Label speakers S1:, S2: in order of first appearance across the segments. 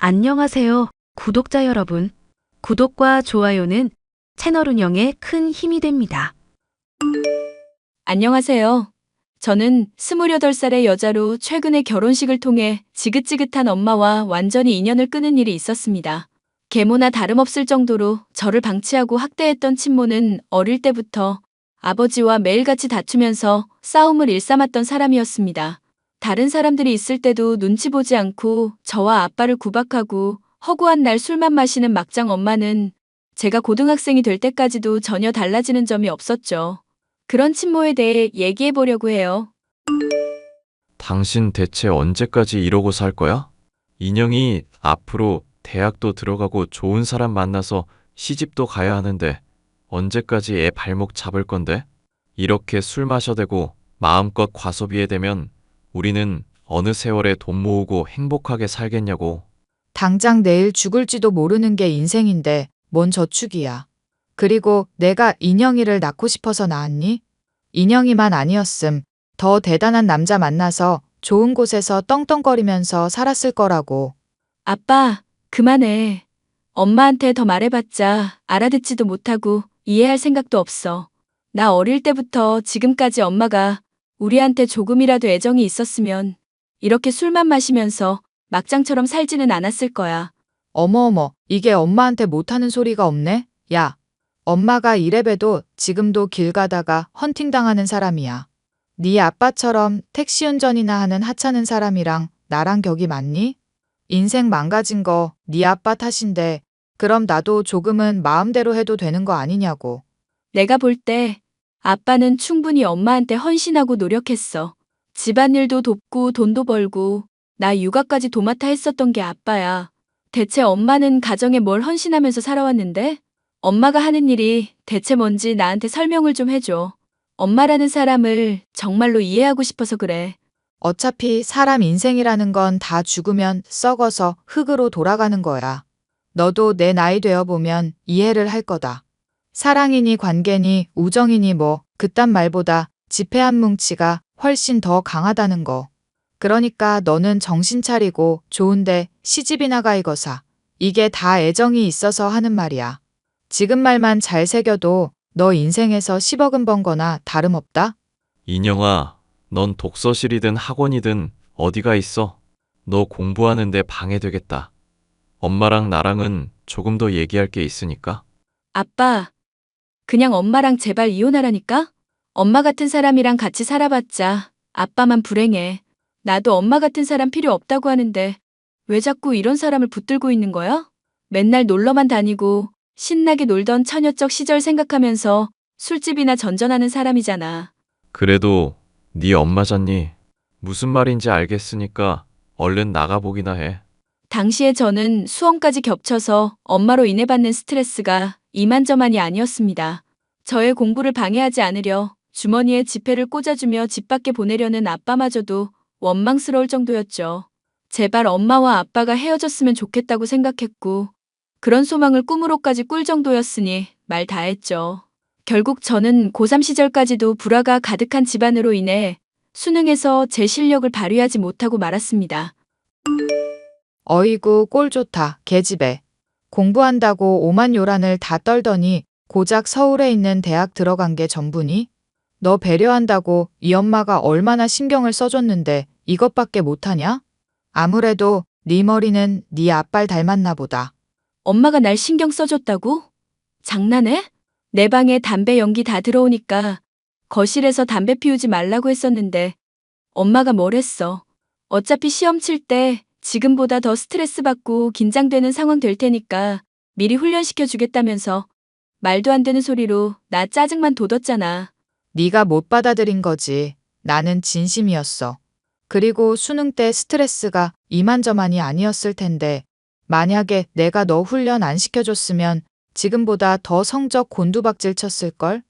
S1: 안녕하세요, 구독자 여러분. 구독과 좋아요는 채널 운영에 큰 힘이 됩니다.
S2: 안녕하세요. 저는 28살의 여자로 최근에 결혼식을 통해 지긋지긋한 엄마와 완전히 인연을 끊은 일이 있었습니다. 계모나 다름없을 정도로 저를 방치하고 학대했던 친모는 어릴 때부터 아버지와 매일같이 다투면서 싸움을 일삼았던 사람이었습니다. 다른 사람들이 있을 때도 눈치 보지 않고 저와 아빠를 구박하고 허구한 날 술만 마시는 막장 엄마는 제가 고등학생이 될 때까지도 전혀 달라지는 점이 없었죠. 그런 친모에 대해 얘기해 보려고 해요.
S3: 당신 대체 언제까지 이러고 살 거야? 인영이 앞으로 대학도 들어가고 좋은 사람 만나서 시집도 가야 하는데 언제까지 애 발목 잡을 건데? 이렇게 술 마셔대고 마음껏 과소비해대면 우리는 어느 세월에 돈 모으고 행복하게 살겠냐고.
S4: 당장 내일 죽을지도 모르는 게 인생인데 뭔 저축이야. 그리고 내가 인영이를 낳고 싶어서 낳았니? 인영이만 아니었음. 더 대단한 남자 만나서 좋은 곳에서 떵떵거리면서 살았을 거라고.
S2: 아빠, 그만해. 엄마한테 더 말해봤자 알아듣지도 못하고 이해할 생각도 없어. 나 어릴 때부터 지금까지 엄마가 우리한테 조금이라도 애정이 있었으면 이렇게 술만 마시면서 막장처럼 살지는 않았을 거야.
S4: 어머어머, 이게 엄마한테 못하는 소리가 없네? 야, 엄마가 이래봬도 지금도 길 가다가 헌팅당하는 사람이야. 네 아빠처럼 택시 운전이나 하는 하찮은 사람이랑 나랑 격이 맞니? 인생 망가진 거 네 아빠 탓인데 그럼 나도 조금은 마음대로 해도 되는 거 아니냐고.
S2: 내가 볼 때 아빠는 충분히 엄마한테 헌신하고 노력했어. 집안일도 돕고 돈도 벌고 나 육아까지 도맡아 했었던 게 아빠야. 대체 엄마는 가정에 뭘 헌신하면서 살아왔는데? 엄마가 하는 일이 대체 뭔지 나한테 설명을 좀 해줘. 엄마라는 사람을 정말로 이해하고 싶어서 그래.
S4: 어차피 사람 인생이라는 건 다 죽으면 썩어서 흙으로 돌아가는 거야. 너도 내 나이 되어 보면 이해를 할 거다. 사랑이니 관계니 우정이니 뭐 그딴 말보다 지폐 한 뭉치가 훨씬 더 강하다는 거. 그러니까 너는 정신 차리고 좋은데 시집이나 가 이거사. 이게 다 애정이 있어서 하는 말이야. 지금 말만 잘 새겨도 너 인생에서 10억은 번 거나 다름없다?
S3: 인영아, 넌 독서실이든 학원이든 어디가 있어? 너 공부하는데 방해되겠다. 엄마랑 나랑은 조금 더 얘기할 게 있으니까.
S2: 아빠, 그냥 엄마랑 제발 이혼하라니까? 엄마 같은 사람이랑 같이 살아봤자 아빠만 불행해. 나도 엄마 같은 사람 필요 없다고 하는데 왜 자꾸 이런 사람을 붙들고 있는 거야? 맨날 놀러만 다니고 신나게 놀던 처녀적 시절 생각하면서 술집이나 전전하는 사람이잖아.
S3: 그래도 네 엄마잖니. 무슨 말인지 알겠으니까 얼른 나가보기나 해.
S2: 당시에 저는 수험까지 겹쳐서 엄마로 인해 받는 스트레스가 이만저만이 아니었습니다. 저의 공부를 방해하지 않으려 주머니에 지폐를 꽂아주며 집 밖에 보내려는 아빠마저도 원망스러울 정도였죠. 제발 엄마와 아빠가 헤어졌으면 좋겠다고 생각했고 그런 소망을 꿈으로까지 꿀 정도였으니 말 다했죠. 결국 저는 고3 시절까지도 불화가 가득한 집안으로 인해 수능에서 제 실력을 발휘하지 못하고 말았습니다.
S4: 어이구 꼴 좋다 계집애. 공부한다고 오만 요란을 다 떨더니 고작 서울에 있는 대학 들어간 게 전부니? 너 배려한다고 이 엄마가 얼마나 신경을 써줬는데 이것밖에 못하냐? 아무래도 네 머리는 네 아빨 닮았나 보다.
S2: 엄마가 날 신경 써줬다고? 장난해? 내 방에 담배 연기 다 들어오니까 거실에서 담배 피우지 말라고 했었는데 엄마가 뭘 했어. 어차피 시험 칠 때 지금보다 더 스트레스 받고 긴장되는 상황 될 테니까 미리 훈련시켜 주겠다면서 말도 안 되는 소리로 나 짜증만 돋웠잖아.
S4: 네가 못 받아들인 거지. 나는 진심이었어. 그리고 수능 때 스트레스가 이만저만이 아니었을 텐데 만약에 내가 너 훈련 안 시켜줬으면 지금보다 더 성적 곤두박질 쳤을걸?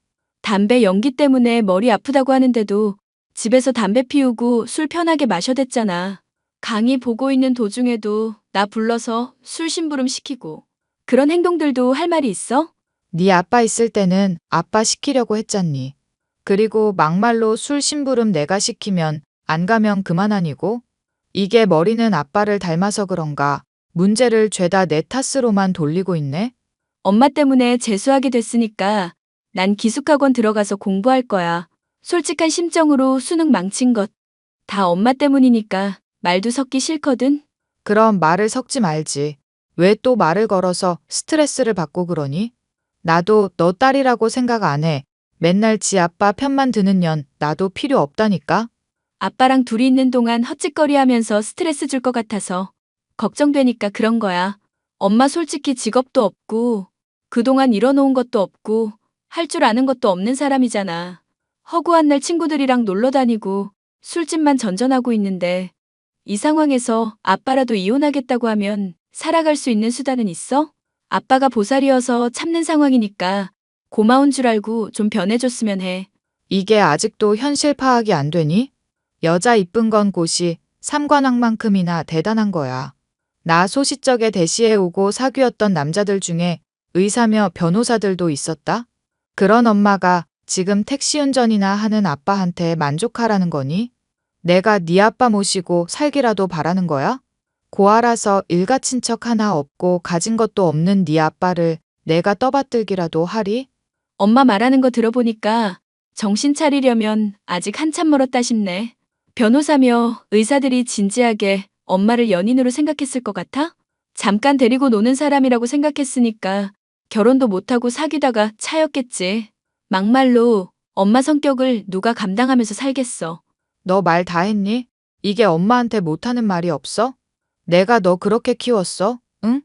S2: 담배 연기 때문에 머리 아프다고 하는데도 집에서 담배 피우고 술 편하게 마셔댔잖아. 강의 보고 있는 도중에도 나 불러서 술 심부름 시키고. 그런 행동들도 할 말이 있어?
S4: 네 아빠 있을 때는 아빠 시키려고 했잖니. 그리고 막말로 술 심부름 내가 시키면 안 가면 그만 아니고? 이게 머리는 아빠를 닮아서 그런가? 문제를 죄다 내 탓으로만 돌리고 있네?
S2: 엄마 때문에 재수하게 됐으니까 난 기숙학원 들어가서 공부할 거야. 솔직한 심정으로 수능 망친 것. 다 엄마 때문이니까 말도 섞기 싫거든.
S4: 그럼 말을 섞지 말지. 왜 또 말을 걸어서 스트레스를 받고 그러니? 나도 너 딸이라고 생각 안 해. 맨날 지 아빠 편만 드는 년 나도 필요 없다니까?
S2: 아빠랑 둘이 있는 동안 헛짓거리 하면서 스트레스 줄 것 같아서 걱정되니까 그런 거야. 엄마 솔직히 직업도 없고 그동안 이뤄놓은 것도 없고 할 줄 아는 것도 없는 사람이잖아. 허구한 날 친구들이랑 놀러 다니고 술집만 전전하고 있는데 이 상황에서 아빠라도 이혼하겠다고 하면 살아갈 수 있는 수단은 있어? 아빠가 보살이어서 참는 상황이니까 고마운 줄 알고 좀 변해줬으면 해.
S4: 이게 아직도 현실 파악이 안 되니? 여자 이쁜 건 곳이 삼관왕만큼이나 대단한 거야. 나 소시적에 대시해오고 사귀었던 남자들 중에 의사며 변호사들도 있었다? 그런 엄마가 지금 택시 운전이나 하는 아빠한테 만족하라는 거니? 내가 네 아빠 모시고 살기라도 바라는 거야? 고아라서 일가 친척 하나 없고 가진 것도 없는 네 아빠를 내가 떠받들기라도 하리?
S2: 엄마 말하는 거 들어보니까 정신 차리려면 아직 한참 멀었다 싶네. 변호사며 의사들이 진지하게 엄마를 연인으로 생각했을 것 같아? 잠깐 데리고 노는 사람이라고 생각했으니까 결혼도 못하고 사귀다가 차였겠지. 막말로 엄마 성격을 누가 감당하면서 살겠어.
S4: 너 말 다 했니? 이게 엄마한테 못하는 말이 없어? 내가 너 그렇게 키웠어? 응?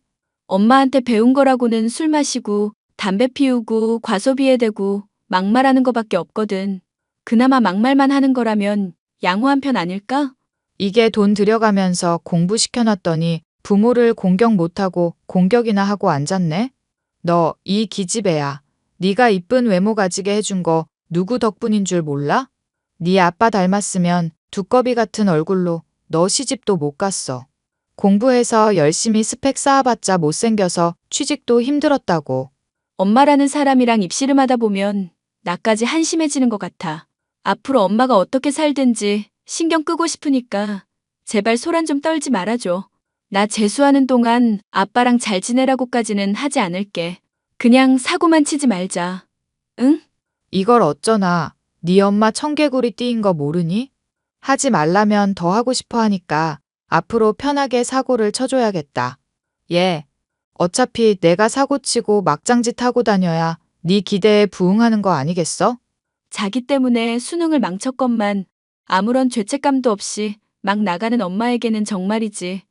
S2: 엄마한테 배운 거라고는 술 마시고 담배 피우고 과소비에 대고 막말하는 거밖에 없거든. 그나마 막말만 하는 거라면 양호한 편 아닐까?
S4: 이게 돈 들여가면서 공부시켜놨더니 부모를 공격 못하고 공격이나 하고 앉았네? 너 이 기집애야. 네가 이쁜 외모 가지게 해준 거 누구 덕분인 줄 몰라? 네 아빠 닮았으면 두꺼비 같은 얼굴로 너 시집도 못 갔어. 공부해서 열심히 스펙 쌓아봤자 못생겨서 취직도 힘들었다고.
S2: 엄마라는 사람이랑 입씨름하다 보면 나까지 한심해지는 것 같아. 앞으로 엄마가 어떻게 살든지 신경 끄고 싶으니까 제발 소란 좀 떨지 말아줘. 나 재수하는 동안 아빠랑 잘 지내라고까지는 하지 않을게. 그냥 사고만 치지 말자. 응?
S4: 이걸 어쩌나. 네 엄마 청개구리 띠인 거 모르니? 하지 말라면 더 하고 싶어 하니까 앞으로 편하게 사고를 쳐줘야겠다. 얘, 어차피 내가 사고치고 막장짓 하고 다녀야 네 기대에 부응하는 거 아니겠어?
S2: 자기 때문에 수능을 망쳤건만 아무런 죄책감도 없이 막 나가는 엄마에게는 정말이지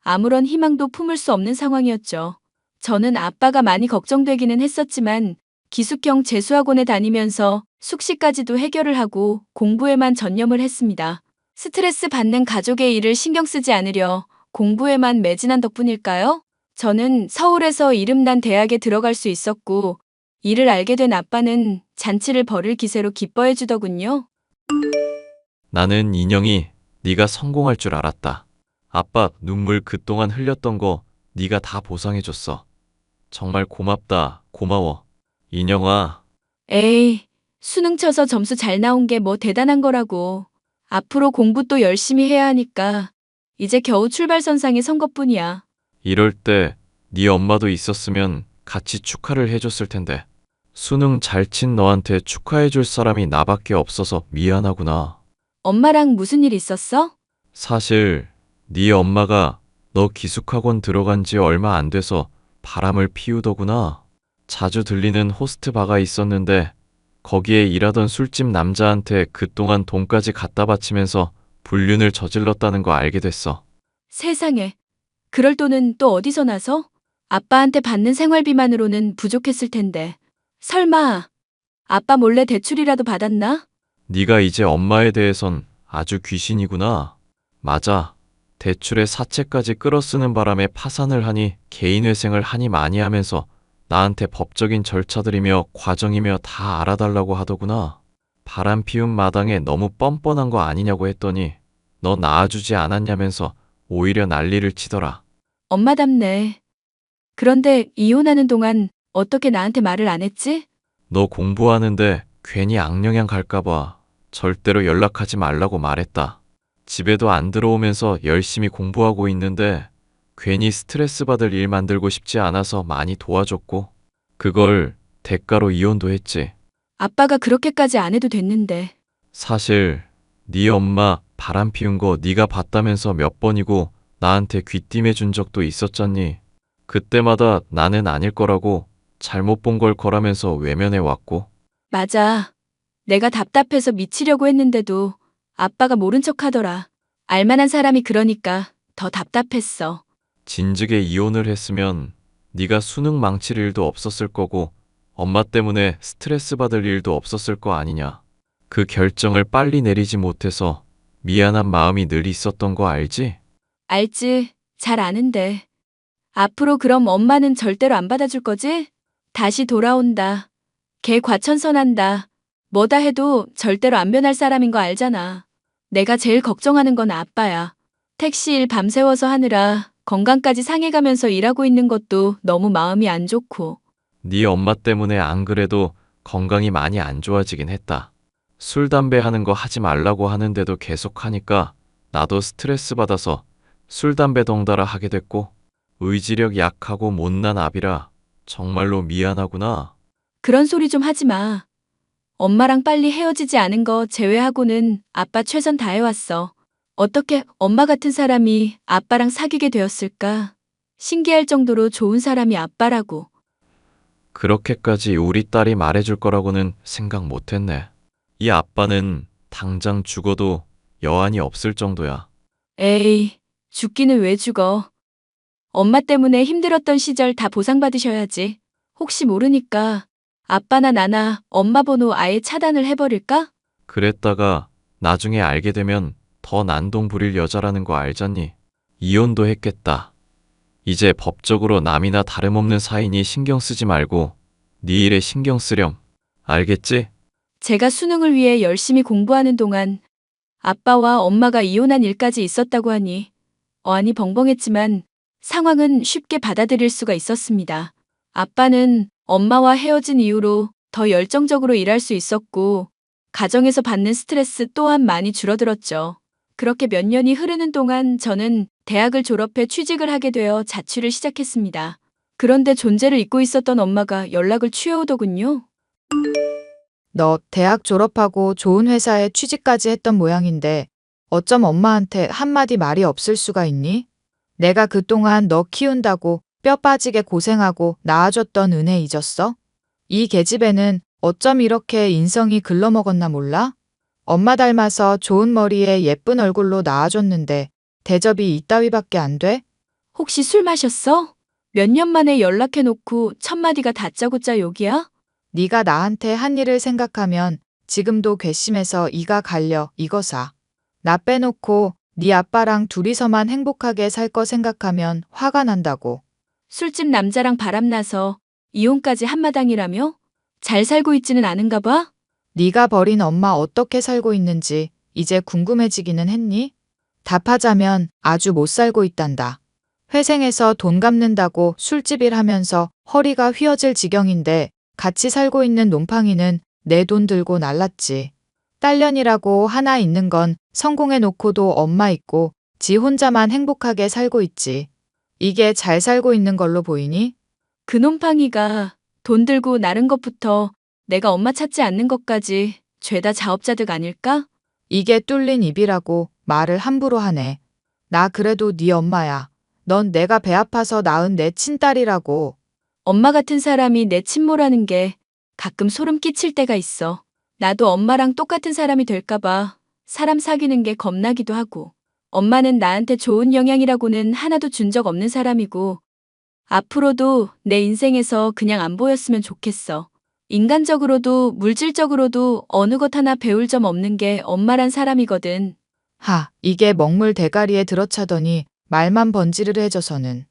S2: 아무런 희망도 품을 수 없는 상황이었죠. 저는 아빠가 많이 걱정되기는 했었지만 기숙형 재수학원에 다니면서 숙식까지도 해결을 하고 공부에만 전념을 했습니다. 스트레스 받는 가족의 일을 신경 쓰지 않으려 공부에만 매진한 덕분일까요? 저는 서울에서 이름난 대학에 들어갈 수 있었고 이를 알게 된 아빠는 잔치를 벌일 기세로 기뻐해 주더군요.
S3: 나는 인영이 네가 성공할 줄 알았다. 아빠 눈물 그동안 흘렸던 거 네가 다 보상해줬어. 정말 고맙다. 고마워. 인영아,
S2: 에이, 수능 쳐서 점수 잘 나온 게 뭐 대단한 거라고. 앞으로 공부 또 열심히 해야 하니까 이제 겨우 출발선상에 선 것뿐이야.
S3: 이럴 때 네 엄마도 있었으면 같이 축하를 해줬을 텐데. 수능 잘 친 너한테 축하해줄 사람이 나밖에 없어서 미안하구나.
S2: 엄마랑 무슨 일 있었어?
S3: 사실 네 엄마가 너 기숙학원 들어간 지 얼마 안 돼서 바람을 피우더구나. 자주 들리는 호스트 바가 있었는데 거기에 일하던 술집 남자한테 그동안 돈까지 갖다 바치면서 불륜을 저질렀다는 거 알게 됐어.
S2: 세상에. 그럴 돈은 또 어디서 나서? 아빠한테 받는 생활비만으로는 부족했을 텐데. 설마 아빠 몰래 대출이라도 받았나?
S3: 네가 이제 엄마에 대해선 아주 귀신이구나. 맞아. 대출에 사채까지 끌어쓰는 바람에 파산을 하니 개인회생을 하니 많이 하면서 나한테 법적인 절차들이며 과정이며 다 알아달라고 하더구나. 바람 피운 마당에 너무 뻔뻔한 거 아니냐고 했더니 너 낳아주지 않았냐면서 오히려 난리를 치더라.
S2: 엄마답네. 그런데 이혼하는 동안 어떻게 나한테 말을 안 했지?
S3: 너 공부하는데 괜히 악영향 갈까봐 절대로 연락하지 말라고 말했다. 집에도 안 들어오면서 열심히 공부하고 있는데 괜히 스트레스 받을 일 만들고 싶지 않아서 많이 도와줬고, 그걸 대가로 이혼도 했지.
S2: 아빠가 그렇게까지 안 해도 됐는데.
S3: 사실 네 엄마 바람 피운 거 네가 봤다면서 몇 번이고 나한테 귀띔해 준 적도 있었잖니. 그때마다 나는 아닐 거라고 잘못 본 걸 거라면서 외면해 왔고.
S2: 맞아. 내가 답답해서 미치려고 했는데도 아빠가 모른 척 하더라. 알만한 사람이 그러니까 더 답답했어.
S3: 진즉에 이혼을 했으면 네가 수능 망칠 일도 없었을 거고 엄마 때문에 스트레스 받을 일도 없었을 거 아니냐. 그 결정을 빨리 내리지 못해서 미안한 마음이 늘 있었던 거 알지?
S2: 알지? 잘 아는데. 앞으로 그럼 엄마는 절대로 안 받아줄 거지? 다시 돌아온다. 걔 과천선한다. 뭐다 해도 절대로 안 변할 사람인 거 알잖아. 내가 제일 걱정하는 건 아빠야. 택시 일 밤새워서 하느라 건강까지 상해가면서 일하고 있는 것도 너무 마음이 안 좋고.
S3: 네 엄마 때문에 안 그래도 건강이 많이 안 좋아지긴 했다. 술, 담배 하는 거 하지 말라고 하는데도 계속 하니까 나도 스트레스 받아서 술, 담배 덩달아 하게 됐고 의지력 약하고 못난 아비라 정말로 미안하구나.
S2: 그런 소리 좀 하지 마. 엄마랑 빨리 헤어지지 않은 거 제외하고는 아빠 최선 다해왔어. 어떻게 엄마 같은 사람이 아빠랑 사귀게 되었을까? 신기할 정도로 좋은 사람이 아빠라고.
S3: 그렇게까지 우리 딸이 말해줄 거라고는 생각 못했네. 이 아빠는 당장 죽어도 여한이 없을 정도야.
S2: 에이, 죽기는 왜 죽어. 엄마 때문에 힘들었던 시절 다 보상받으셔야지. 혹시 모르니까 아빠나 나나 엄마 번호 아예 차단을 해버릴까?
S3: 그랬다가 나중에 알게 되면 더 난동 부릴 여자라는 거 알잖니. 이혼도 했겠다. 이제 법적으로 남이나 다름없는 사이니 신경 쓰지 말고 네 일에 신경 쓰렴. 알겠지?
S2: 제가 수능을 위해 열심히 공부하는 동안 아빠와 엄마가 이혼한 일까지 있었다고 하니 어안이 벙벙했지만 상황은 쉽게 받아들일 수가 있었습니다. 아빠는 엄마와 헤어진 이후로 더 열정적으로 일할 수 있었고 가정에서 받는 스트레스 또한 많이 줄어들었죠. 그렇게 몇 년이 흐르는 동안 저는 대학을 졸업해 취직을 하게 되어 자취를 시작했습니다. 그런데 존재를 잊고 있었던 엄마가 연락을 취해오더군요.
S4: 너 대학 졸업하고 좋은 회사에 취직까지 했던 모양인데 어쩜 엄마한테 한마디 말이 없을 수가 있니? 내가 그동안 너 키운다고 뼈 빠지게 고생하고 낳아줬던 은혜 잊었어? 이 계집애는 어쩜 이렇게 인성이 글러먹었나 몰라? 엄마 닮아서 좋은 머리에 예쁜 얼굴로 낳아줬는데 대접이 이따위밖에 안 돼?
S2: 혹시 술 마셨어? 몇 년 만에 연락해놓고 첫마디가 다짜고짜 욕이야?
S4: 네가 나한테 한 일을 생각하면 지금도 괘씸해서 이가 갈려 이거사. 나 빼놓고 네 아빠랑 둘이서만 행복하게 살 거 생각하면 화가 난다고.
S2: 술집 남자랑 바람나서 이혼까지 한마당이라며? 잘 살고 있지는 않은가 봐?
S4: 네가 버린 엄마 어떻게 살고 있는지 이제 궁금해지기는 했니? 답하자면 아주 못 살고 있단다. 회생해서 돈 갚는다고 술집 일 하면서 허리가 휘어질 지경인데 같이 살고 있는 놈팡이는 내 돈 들고 날랐지. 딸년이라고 하나 있는 건 성공해 놓고도 엄마 있고 지 혼자만 행복하게 살고 있지. 이게 잘 살고 있는 걸로 보이니?
S2: 그 놈팡이가 돈 들고 나른 것부터 내가 엄마 찾지 않는 것까지 죄다 자업자득 아닐까?
S4: 이게 뚫린 입이라고 말을 함부로 하네. 나 그래도 네 엄마야. 넌 내가 배 아파서 낳은 내 친딸이라고.
S2: 엄마 같은 사람이 내 친모라는 게 가끔 소름 끼칠 때가 있어. 나도 엄마랑 똑같은 사람이 될까봐 사람 사귀는 게 겁나기도 하고. 엄마는 나한테 좋은 영향이라고는 하나도 준 적 없는 사람이고 앞으로도 내 인생에서 그냥 안 보였으면 좋겠어. 인간적으로도 물질적으로도 어느 것 하나 배울 점 없는 게 엄마란 사람이거든.
S4: 하, 이게 먹물 대가리에 들어차더니 말만 번지르르해져서는.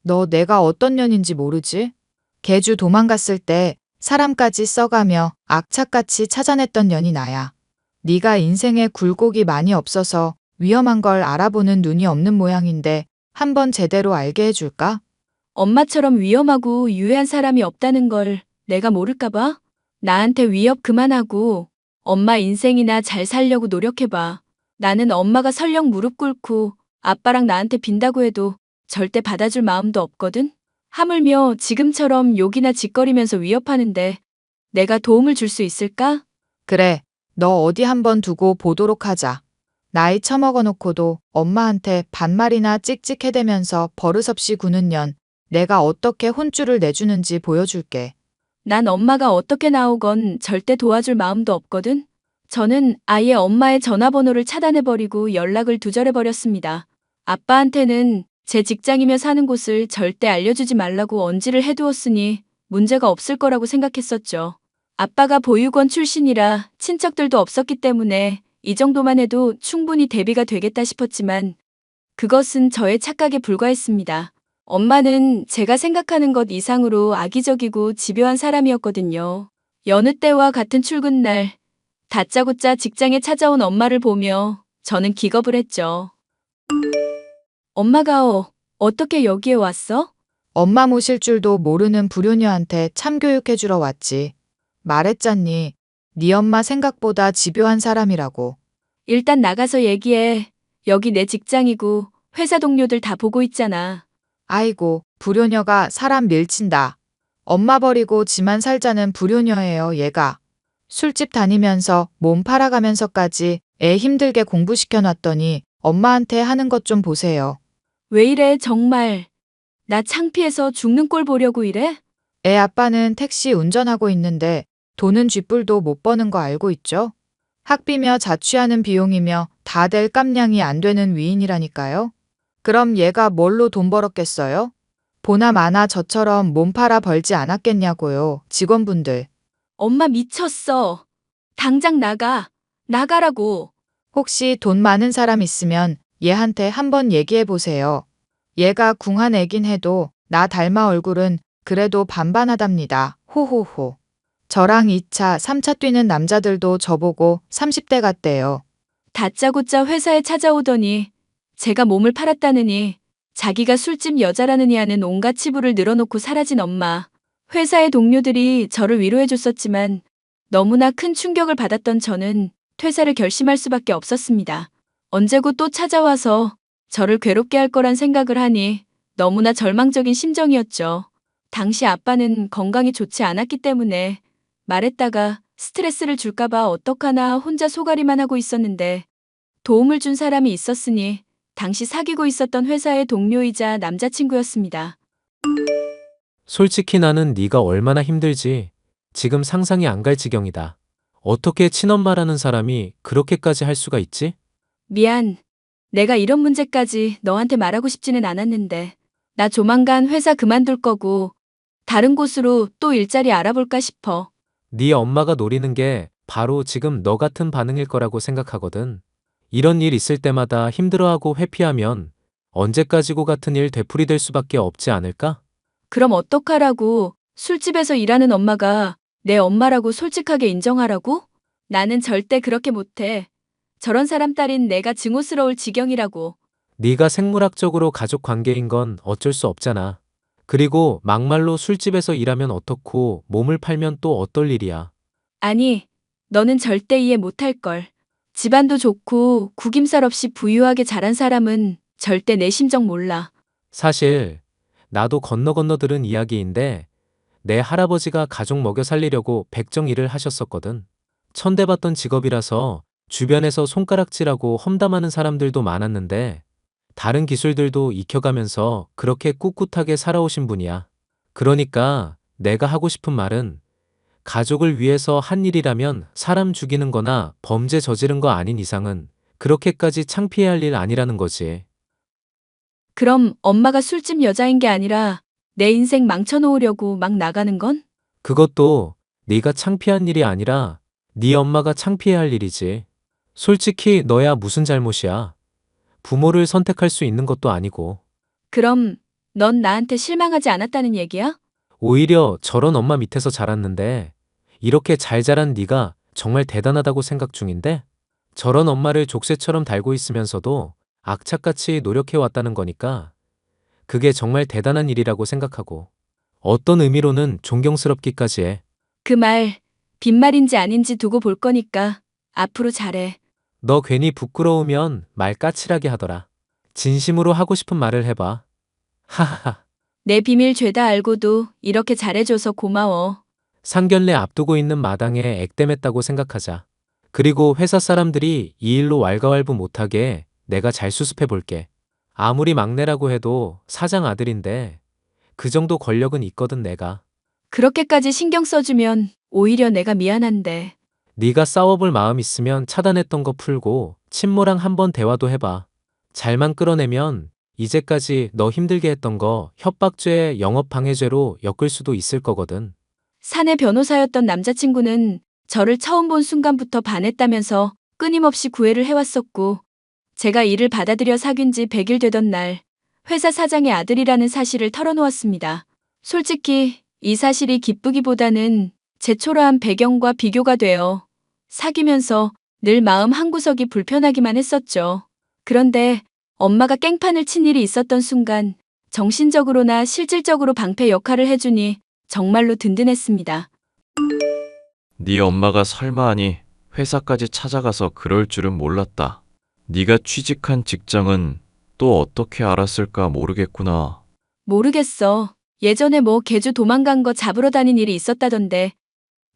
S4: 너 내가 어떤 년인지 모르지? 개주 도망갔을 때 사람까지 써가며 악착같이 찾아냈던 년이 나야. 네가 인생에 굴곡이 많이 없어서 위험한 걸 알아보는 눈이 없는 모양인데 한번 제대로 알게 해줄까?
S2: 엄마처럼 위험하고 유해한 사람이 없다는 걸 내가 모를까 봐? 나한테 위협 그만하고 엄마 인생이나 잘 살려고 노력해봐. 나는 엄마가 설령 무릎 꿇고 아빠랑 나한테 빈다고 해도 절대 받아줄 마음도 없거든? 하물며 지금처럼 욕이나 짓거리면서 위협하는데 내가 도움을 줄 수 있을까?
S4: 그래, 너 어디 한번 두고 보도록 하자. 나이 처먹어 놓고도 엄마한테 반말이나 찍찍해대면서 버릇없이 구는 년, 내가 어떻게 혼쭐을 내주는지 보여줄게.
S2: 난 엄마가 어떻게 나오건 절대 도와줄 마음도 없거든? 저는 아예 엄마의 전화번호를 차단해버리고 연락을 두절해버렸습니다. 아빠한테는 제 직장이며 사는 곳을 절대 알려주지 말라고 언지를 해두었으니 문제가 없을 거라고 생각했었죠. 아빠가 보육원 출신이라 친척들도 없었기 때문에 이 정도만 해도 충분히 대비가 되겠다 싶었지만 그것은 저의 착각에 불과했습니다. 엄마는 제가 생각하는 것 이상으로 악의적이고 집요한 사람이었거든요. 여느 때와 같은 출근날, 다짜고짜 직장에 찾아온 엄마를 보며 저는 기겁을 했죠. 엄마가 어떻게 여기에 왔어?
S4: 엄마 모실 줄도 모르는 불효녀한테 참교육해주러 왔지. 말했잖니. 네 엄마 생각보다 집요한 사람이라고.
S2: 일단 나가서 얘기해. 여기 내 직장이고 회사 동료들 다 보고 있잖아.
S4: 아이고, 불효녀가 사람 밀친다. 엄마 버리고 지만 살자는 불효녀예요, 얘가. 술집 다니면서 몸 팔아가면서까지 애 힘들게 공부시켜놨더니 엄마한테 하는 것 좀 보세요.
S2: 왜 이래 정말. 나 창피해서 죽는 꼴 보려고 이래?
S4: 애 아빠는 택시 운전하고 있는데 돈은 쥐뿔도 못 버는 거 알고 있죠? 학비며 자취하는 비용이며 다 될 깜냥이 안 되는 위인이라니까요. 그럼 얘가 뭘로 돈 벌었겠어요? 보나 마나 저처럼 몸 팔아 벌지 않았겠냐고요, 직원분들.
S2: 엄마 미쳤어. 당장 나가. 나가라고.
S4: 혹시 돈 많은 사람 있으면 얘한테 한번 얘기해 보세요. 얘가 궁한 애긴 해도 나 닮아 얼굴은 그래도 반반하답니다. 호호호. 저랑 2차, 3차 뛰는 남자들도 저보고 30대 같대요.
S2: 다짜고짜 회사에 찾아오더니 제가 몸을 팔았다느니 자기가 술집 여자라느니 하는 온갖 치부를 늘어놓고 사라진 엄마. 회사의 동료들이 저를 위로해줬었지만 너무나 큰 충격을 받았던 저는 퇴사를 결심할 수밖에 없었습니다. 언제고 또 찾아와서 저를 괴롭게 할 거란 생각을 하니 너무나 절망적인 심정이었죠. 당시 아빠는 건강이 좋지 않았기 때문에 말했다가 스트레스를 줄까봐 어떡하나 혼자 소가리만 하고 있었는데 도움을 준 사람이 있었으니 당시 사귀고 있었던 회사의 동료이자 남자친구였습니다.
S5: 솔직히 나는 네가 얼마나 힘들지 지금 상상이 안 갈 지경이다. 어떻게 친엄마라는 사람이 그렇게까지 할 수가 있지?
S2: 미안. 내가 이런 문제까지 너한테 말하고 싶지는 않았는데 나 조만간 회사 그만둘 거고 다른 곳으로 또 일자리 알아볼까 싶어.
S5: 네 엄마가 노리는 게 바로 지금 너 같은 반응일 거라고 생각하거든. 이런 일 있을 때마다 힘들어하고 회피하면 언제까지고 같은 일 되풀이될 수밖에 없지 않을까?
S2: 그럼 어떡하라고. 술집에서 일하는 엄마가 내 엄마라고 솔직하게 인정하라고? 나는 절대 그렇게 못해. 저런 사람 딸인 내가 증오스러울 지경이라고.
S5: 네가 생물학적으로 가족 관계인 건 어쩔 수 없잖아. 그리고 막말로 술집에서 일하면 어떻고 몸을 팔면 또 어떨 일이야.
S2: 아니, 너는 절대 이해 못할걸. 집안도 좋고 구김살 없이 부유하게 자란 사람은 절대 내 심정 몰라.
S5: 사실 나도 건너 들은 이야기인데 내 할아버지가 가족 먹여 살리려고 백정 일을 하셨었거든. 천대받던 직업이라서 주변에서 손가락질하고 험담하는 사람들도 많았는데 다른 기술들도 익혀가면서 그렇게 꿋꿋하게 살아오신 분이야. 그러니까 내가 하고 싶은 말은 가족을 위해서 한 일이라면 사람 죽이는 거나 범죄 저지른 거 아닌 이상은 그렇게까지 창피해야 할 일 아니라는 거지.
S2: 그럼 엄마가 술집 여자인 게 아니라 내 인생 망쳐놓으려고 막 나가는 건?
S5: 그것도 네가 창피한 일이 아니라 네 엄마가 창피해야 할 일이지. 솔직히 너야 무슨 잘못이야. 부모를 선택할 수 있는 것도 아니고.
S2: 그럼 넌 나한테 실망하지 않았다는 얘기야?
S5: 오히려 저런 엄마 밑에서 자랐는데 이렇게 잘 자란 네가 정말 대단하다고 생각 중인데 저런 엄마를 족쇄처럼 달고 있으면서도 악착같이 노력해왔다는 거니까 그게 정말 대단한 일이라고 생각하고 어떤 의미로는 존경스럽기까지 해.
S2: 그 말 빈말인지 아닌지 두고 볼 거니까 앞으로 잘해.
S5: 너 괜히 부끄러우면 말 까칠하게 하더라. 진심으로 하고 싶은 말을 해봐. 하하하.
S2: 내 비밀 죄다 알고도 이렇게 잘해줘서 고마워.
S5: 상견례 앞두고 있는 마당에 액땜했다고 생각하자. 그리고 회사 사람들이 이 일로 왈가왈부 못하게 내가 잘 수습해 볼게. 아무리 막내라고 해도 사장 아들인데 그 정도 권력은 있거든 내가.
S2: 그렇게까지 신경 써주면 오히려 내가 미안한데.
S5: 네가 싸워볼 마음 있으면 차단했던 거 풀고 친모랑 한번 대화도 해봐. 잘만 끌어내면 이제까지 너 힘들게 했던 거 협박죄, 영업방해죄로 엮을 수도 있을 거거든.
S2: 사내 변호사였던 남자친구는 저를 처음 본 순간부터 반했다면서 끊임없이 구애를 해왔었고, 제가 이를 받아들여 사귄 지 100일 되던 날, 회사 사장의 아들이라는 사실을 털어놓았습니다. 솔직히 이 사실이 기쁘기보다는 제 초라한 배경과 비교가 되어 사귀면서 늘 마음 한구석이 불편하기만 했었죠. 그런데 엄마가 깽판을 친 일이 있었던 순간 정신적으로나 실질적으로 방패 역할을 해주니 정말로 든든했습니다.
S3: 네 엄마가 설마 하니 회사까지 찾아가서 그럴 줄은 몰랐다. 네가 취직한 직장은 또 어떻게 알았을까 모르겠구나.
S2: 모르겠어. 예전에 뭐 개주 도망간 거 잡으러 다닌 일이 있었다던데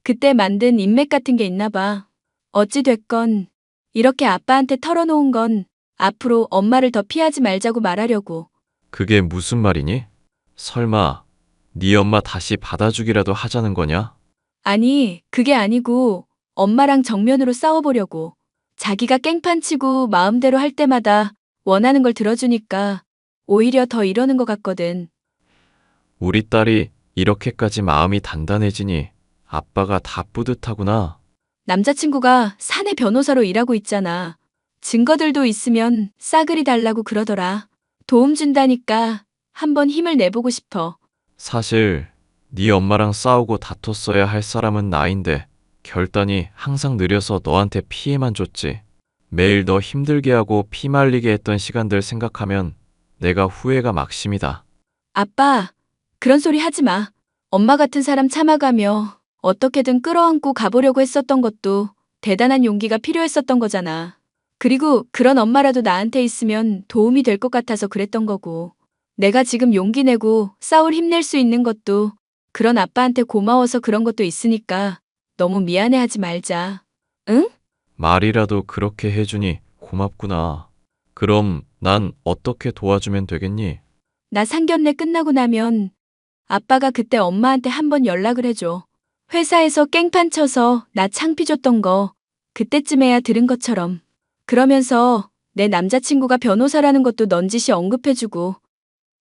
S2: 그때 만든 인맥 같은 게 있나 봐. 어찌 됐건 이렇게 아빠한테 털어놓은 건 앞으로 엄마를 더 피하지 말자고 말하려고.
S3: 그게 무슨 말이니? 설마 네 엄마 다시 받아주기라도 하자는 거냐?
S2: 아니, 그게 아니고 엄마랑 정면으로 싸워보려고. 자기가 깽판 치고 마음대로 할 때마다 원하는 걸 들어주니까 오히려 더 이러는 것 같거든.
S3: 우리 딸이 이렇게까지 마음이 단단해지니 아빠가 다 뿌듯하구나.
S2: 남자친구가 사내 변호사로 일하고 있잖아. 증거들도 있으면 싸그리 달라고 그러더라. 도움 준다니까 한번 힘을 내보고 싶어.
S3: 사실 네 엄마랑 싸우고 다퉜어야 할 사람은 나인데 결단이 항상 느려서 너한테 피해만 줬지. 매일 너 힘들게 하고 피말리게 했던 시간들 생각하면 내가 후회가 막심이다.
S2: 아빠, 그런 소리 하지 마. 엄마 같은 사람 참아가며 어떻게든 끌어안고 가보려고 했었던 것도 대단한 용기가 필요했었던 거잖아. 그리고 그런 엄마라도 나한테 있으면 도움이 될 것 같아서 그랬던 거고. 내가 지금 용기 내고 싸울 힘낼 수 있는 것도 그런 아빠한테 고마워서 그런 것도 있으니까 너무 미안해하지 말자. 응?
S3: 말이라도 그렇게 해주니 고맙구나. 그럼 난 어떻게 도와주면 되겠니?
S2: 나 상견례 끝나고 나면 아빠가 그때 엄마한테 한번 연락을 해줘. 회사에서 깽판 쳐서 나 창피 줬던 거 그때쯤에야 들은 것처럼. 그러면서 내 남자친구가 변호사라는 것도 넌지시 언급해주고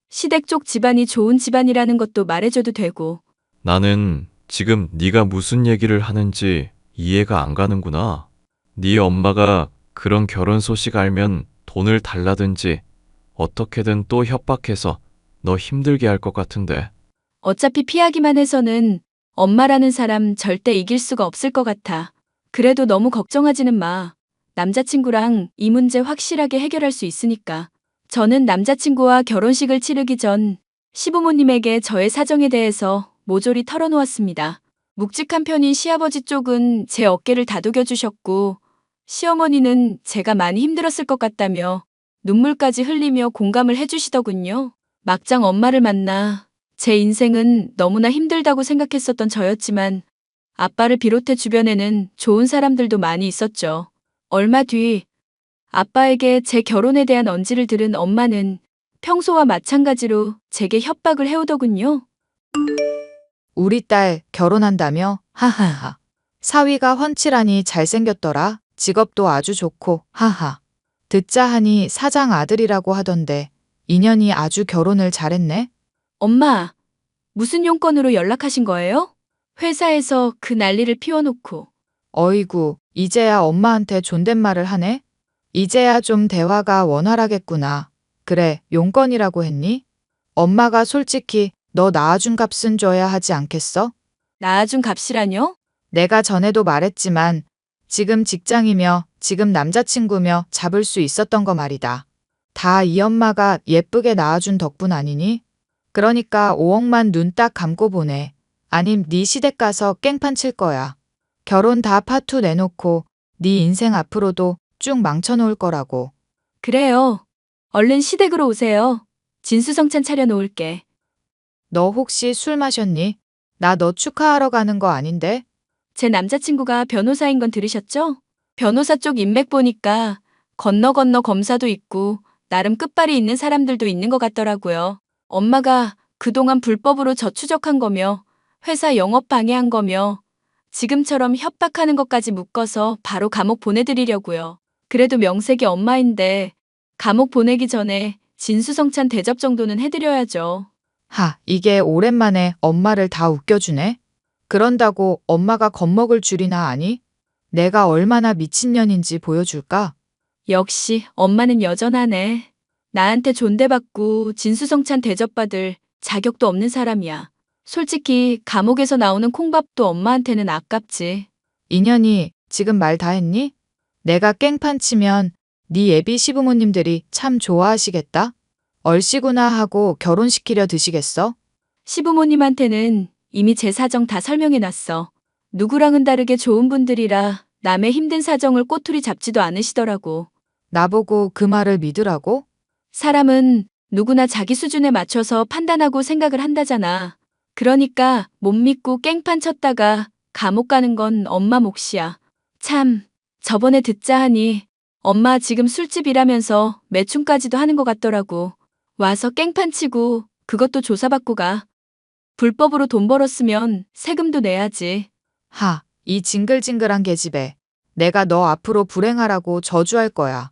S2: 시댁 쪽 집안이 좋은 집안이라는 것도 말해줘도 되고.
S3: 나는 지금 네가 무슨 얘기를 하는지 이해가 안 가는구나. 네 엄마가 그런 결혼 소식 알면 돈을 달라든지 어떻게든 또 협박해서 너 힘들게 할 것 같은데.
S2: 어차피 피하기만 해서는 엄마라는 사람 절대 이길 수가 없을 것 같아. 그래도 너무 걱정하지는 마. 남자친구랑 이 문제 확실하게 해결할 수 있으니까. 저는 남자친구와 결혼식을 치르기 전 시부모님에게 저의 사정에 대해서 모조리 털어놓았습니다. 묵직한 편인 시아버지 쪽은 제 어깨를 다독여 주셨고 시어머니는 제가 많이 힘들었을 것 같다며 눈물까지 흘리며 공감을 해주시더군요. 막장 엄마를 만나 제 인생은 너무나 힘들다고 생각했었던 저였지만 아빠를 비롯해 주변에는 좋은 사람들도 많이 있었죠. 얼마 뒤 아빠에게 제 결혼에 대한 언지를 들은 엄마는 평소와 마찬가지로 제게 협박을 해오더군요.
S4: 우리 딸 결혼한다며? 하하하. 사위가 훤칠하니 잘생겼더라. 직업도 아주 좋고, 하하. 듣자 하니 사장 아들이라고 하던데, 인연이 아주 결혼을 잘했네?
S2: 엄마, 무슨 용건으로 연락하신 거예요? 회사에서 그 난리를 피워놓고.
S4: 어이구, 이제야 엄마한테 존댓말을 하네? 이제야 좀 대화가 원활하겠구나. 그래, 용건이라고 했니? 엄마가 솔직히 너 낳아준 값은 줘야 하지 않겠어?
S2: 낳아준 값이라뇨?
S4: 내가 전에도 말했지만 지금 직장이며 지금 남자친구며 잡을 수 있었던 거 말이다. 다 이 엄마가 예쁘게 낳아준 덕분 아니니? 그러니까 5억만 눈 딱 감고 보내. 아님 네 시댁 가서 깽판 칠 거야. 결혼 다 파투 내놓고 네 인생 앞으로도 쭉 망쳐놓을 거라고.
S2: 그래요. 얼른 시댁으로 오세요. 진수성찬 차려놓을게.
S4: 너 혹시 술 마셨니? 나 너 축하하러 가는 거 아닌데?
S2: 제 남자친구가 변호사인 건 들으셨죠? 변호사 쪽 인맥 보니까 건너 검사도 있고 나름 끝발이 있는 사람들도 있는 것 같더라고요. 엄마가 그동안 불법으로 저추적한 거며 회사 영업 방해한 거며 지금처럼 협박하는 것까지 묶어서 바로 감옥 보내드리려고요. 그래도 명색이 엄마인데 감옥 보내기 전에 진수성찬 대접 정도는 해드려야죠.
S4: 하, 이게 오랜만에 엄마를 다 웃겨주네. 그런다고 엄마가 겁먹을 줄이나 아니? 내가 얼마나 미친년인지 보여줄까?
S2: 역시 엄마는 여전하네. 나한테 존대받고 진수성찬 대접받을 자격도 없는 사람이야. 솔직히 감옥에서 나오는 콩밥도 엄마한테는 아깝지.
S4: 인연이 지금 말 다 했니? 내가 깽판 치면 네 예비 시부모님들이 참 좋아하시겠다? 얼씨구나 하고 결혼시키려 드시겠어?
S2: 시부모님한테는 이미 제 사정 다 설명해놨어. 누구랑은 다르게 좋은 분들이라 남의 힘든 사정을 꼬투리 잡지도 않으시더라고.
S4: 나보고 그 말을 믿으라고?
S2: 사람은 누구나 자기 수준에 맞춰서 판단하고 생각을 한다잖아. 그러니까 못 믿고 깽판 쳤다가 감옥 가는 건 엄마 몫이야. 참, 저번에 듣자 하니 엄마 지금 술집 일하면서 매춘까지도 하는 것 같더라고. 와서 깽판 치고 그것도 조사받고 가. 불법으로 돈 벌었으면 세금도 내야지.
S4: 하, 이 징글징글한 계집애. 내가 너 앞으로 불행하라고 저주할 거야.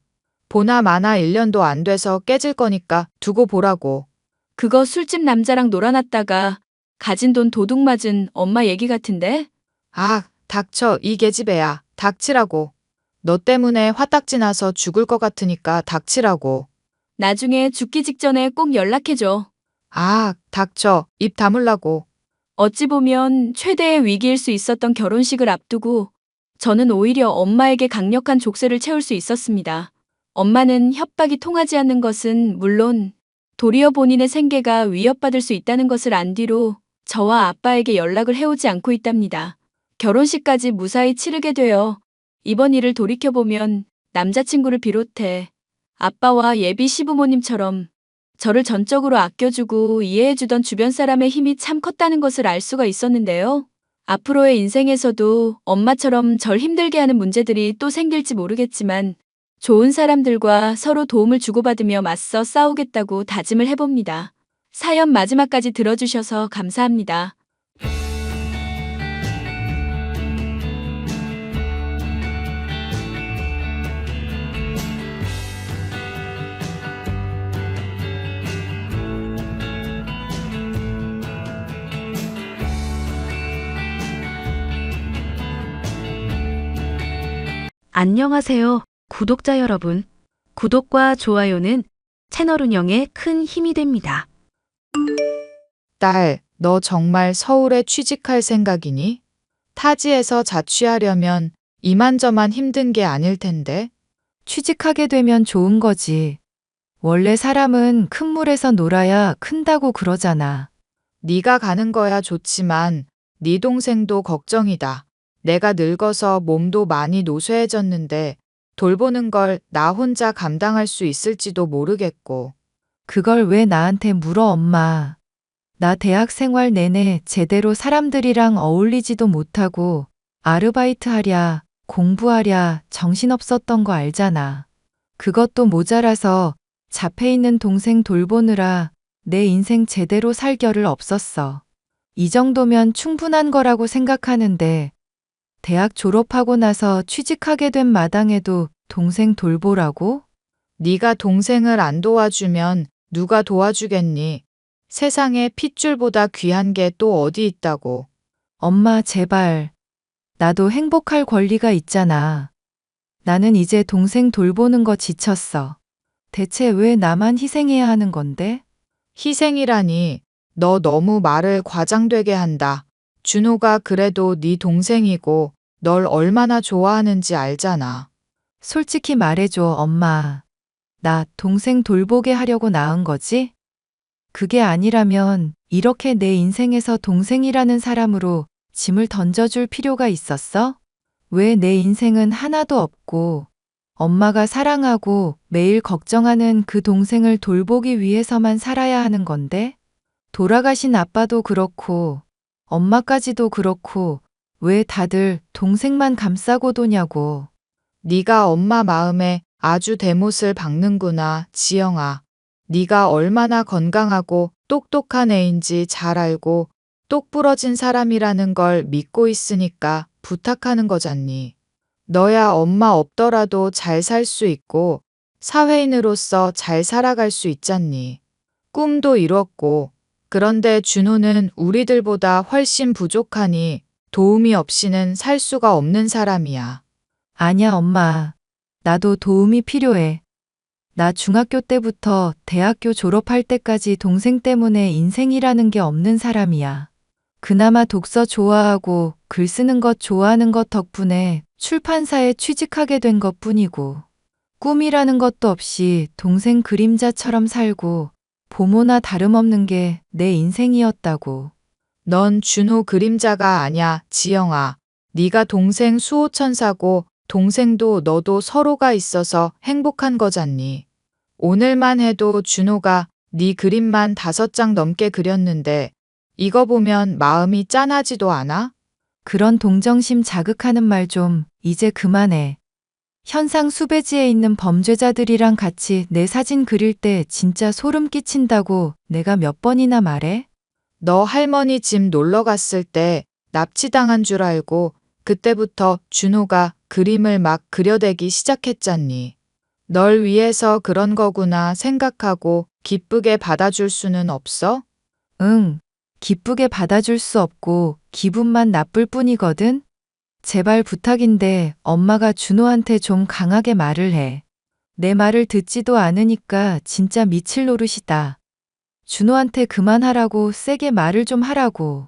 S4: 보나 마나 1년도 안 돼서 깨질 거니까 두고 보라고.
S2: 그거 술집 남자랑 놀아놨다가 가진 돈 도둑 맞은 엄마 얘기 같은데?
S4: 아, 닥쳐, 이 계집애야. 닥치라고. 너 때문에 화딱지 나서 죽을 것 같으니까 닥치라고.
S2: 나중에 죽기 직전에 꼭 연락해줘.
S4: 아, 닥쳐. 입 다물라고.
S2: 어찌 보면 최대의 위기일 수 있었던 결혼식을 앞두고 저는 오히려 엄마에게 강력한 족쇄를 채울 수 있었습니다. 엄마는 협박이 통하지 않는 것은 물론 도리어 본인의 생계가 위협받을 수 있다는 것을 안 뒤로 저와 아빠에게 연락을 해오지 않고 있답니다. 결혼식까지 무사히 치르게 되어 이번 일을 돌이켜보면 남자친구를 비롯해 아빠와 예비 시부모님처럼 저를 전적으로 아껴주고 이해해주던 주변 사람의 힘이 참 컸다는 것을 알 수가 있었는데요. 앞으로의 인생에서도 엄마처럼 절 힘들게 하는 문제들이 또 생길지 모르겠지만 좋은 사람들과 서로 도움을 주고받으며 맞서 싸우겠다고 다짐을 해봅니다. 사연 마지막까지 들어주셔서 감사합니다.
S1: 안녕하세요, 구독자 여러분. 구독과 좋아요는 채널 운영에 큰 힘이 됩니다.
S4: 딸, 너 정말 서울에 취직할 생각이니? 타지에서 자취하려면 이만저만 힘든 게 아닐 텐데.
S6: 취직하게 되면 좋은 거지. 원래 사람은 큰 물에서 놀아야 큰다고 그러잖아.
S4: 네가 가는 거야 좋지만 네 동생도 걱정이다. 내가 늙어서 몸도 많이 노쇠해졌는데 돌보는 걸 나 혼자 감당할 수 있을지도 모르겠고.
S6: 그걸 왜 나한테 물어, 엄마. 나 대학 생활 내내 제대로 사람들이랑 어울리지도 못하고 아르바이트 하랴, 공부하랴 정신없었던 거 알잖아. 그것도 모자라서 잡혀있는 동생 돌보느라 내 인생 제대로 살 겨를 없었어. 이 정도면 충분한 거라고 생각하는데 대학 졸업하고 나서 취직하게 된 마당에도 동생 돌보라고?
S4: 네가 동생을 안 도와주면 누가 도와주겠니? 세상에 핏줄보다 귀한 게 또 어디 있다고.
S6: 엄마, 제발. 나도 행복할 권리가 있잖아. 나는 이제 동생 돌보는 거 지쳤어. 대체 왜 나만 희생해야 하는 건데?
S4: 희생이라니. 너 너무 말을 과장되게 한다. 준호가 그래도 네 동생이고 널 얼마나 좋아하는지 알잖아.
S6: 솔직히 말해줘, 엄마. 나 동생 돌보게 하려고 낳은 거지? 그게 아니라면 이렇게 내 인생에서 동생이라는 사람으로 짐을 던져줄 필요가 있었어? 왜 내 인생은 하나도 없고 엄마가 사랑하고 매일 걱정하는 그 동생을 돌보기 위해서만 살아야 하는 건데? 돌아가신 아빠도 그렇고, 엄마까지도 그렇고, 왜 다들 동생만 감싸고 도냐고.
S4: 네가 엄마 마음에 아주 대못을 박는구나, 지영아. 네가 얼마나 건강하고 똑똑한 애인지 잘 알고 똑부러진 사람이라는 걸 믿고 있으니까 부탁하는 거잖니. 너야 엄마 없더라도 잘 살 수 있고 사회인으로서 잘 살아갈 수 있잖니. 꿈도 이뤘고. 그런데 준호는 우리들보다 훨씬 부족하니 도움이 없이는 살 수가 없는 사람이야.
S6: 아냐, 엄마. 나도 도움이 필요해. 나 중학교 때부터 대학교 졸업할 때까지 동생 때문에 인생이라는 게 없는 사람이야. 그나마 독서 좋아하고 글 쓰는 것 좋아하는 것 덕분에 출판사에 취직하게 된 것 뿐이고, 꿈이라는 것도 없이 동생 그림자처럼 살고 보모나 다름없는 게 내 인생이었다고.
S4: 넌 준호 그림자가 아냐, 지영아. 네가 동생 수호천사고 동생도 너도 서로가 있어서 행복한 거잖니. 오늘만 해도 준호가 네 그림만 5장 넘게 그렸는데 이거 보면 마음이 짠하지도 않아?
S6: 그런 동정심 자극하는 말 좀 이제 그만해. 현상 수배지에 있는 범죄자들이랑 같이 내 사진 그릴 때 진짜 소름 끼친다고 내가 몇 번이나 말해?
S4: 너 할머니 집 놀러 갔을 때 납치당한 줄 알고 그때부터 준호가 그림을 막 그려대기 시작했잖니. 널 위해서 그런 거구나 생각하고 기쁘게 받아줄 수는 없어?
S6: 응, 기쁘게 받아줄 수 없고 기분만 나쁠 뿐이거든? 제발 부탁인데 엄마가 준호한테 좀 강하게 말을 해. 내 말을 듣지도 않으니까 진짜 미칠 노릇이다. 준호한테 그만하라고 세게 말을 좀 하라고.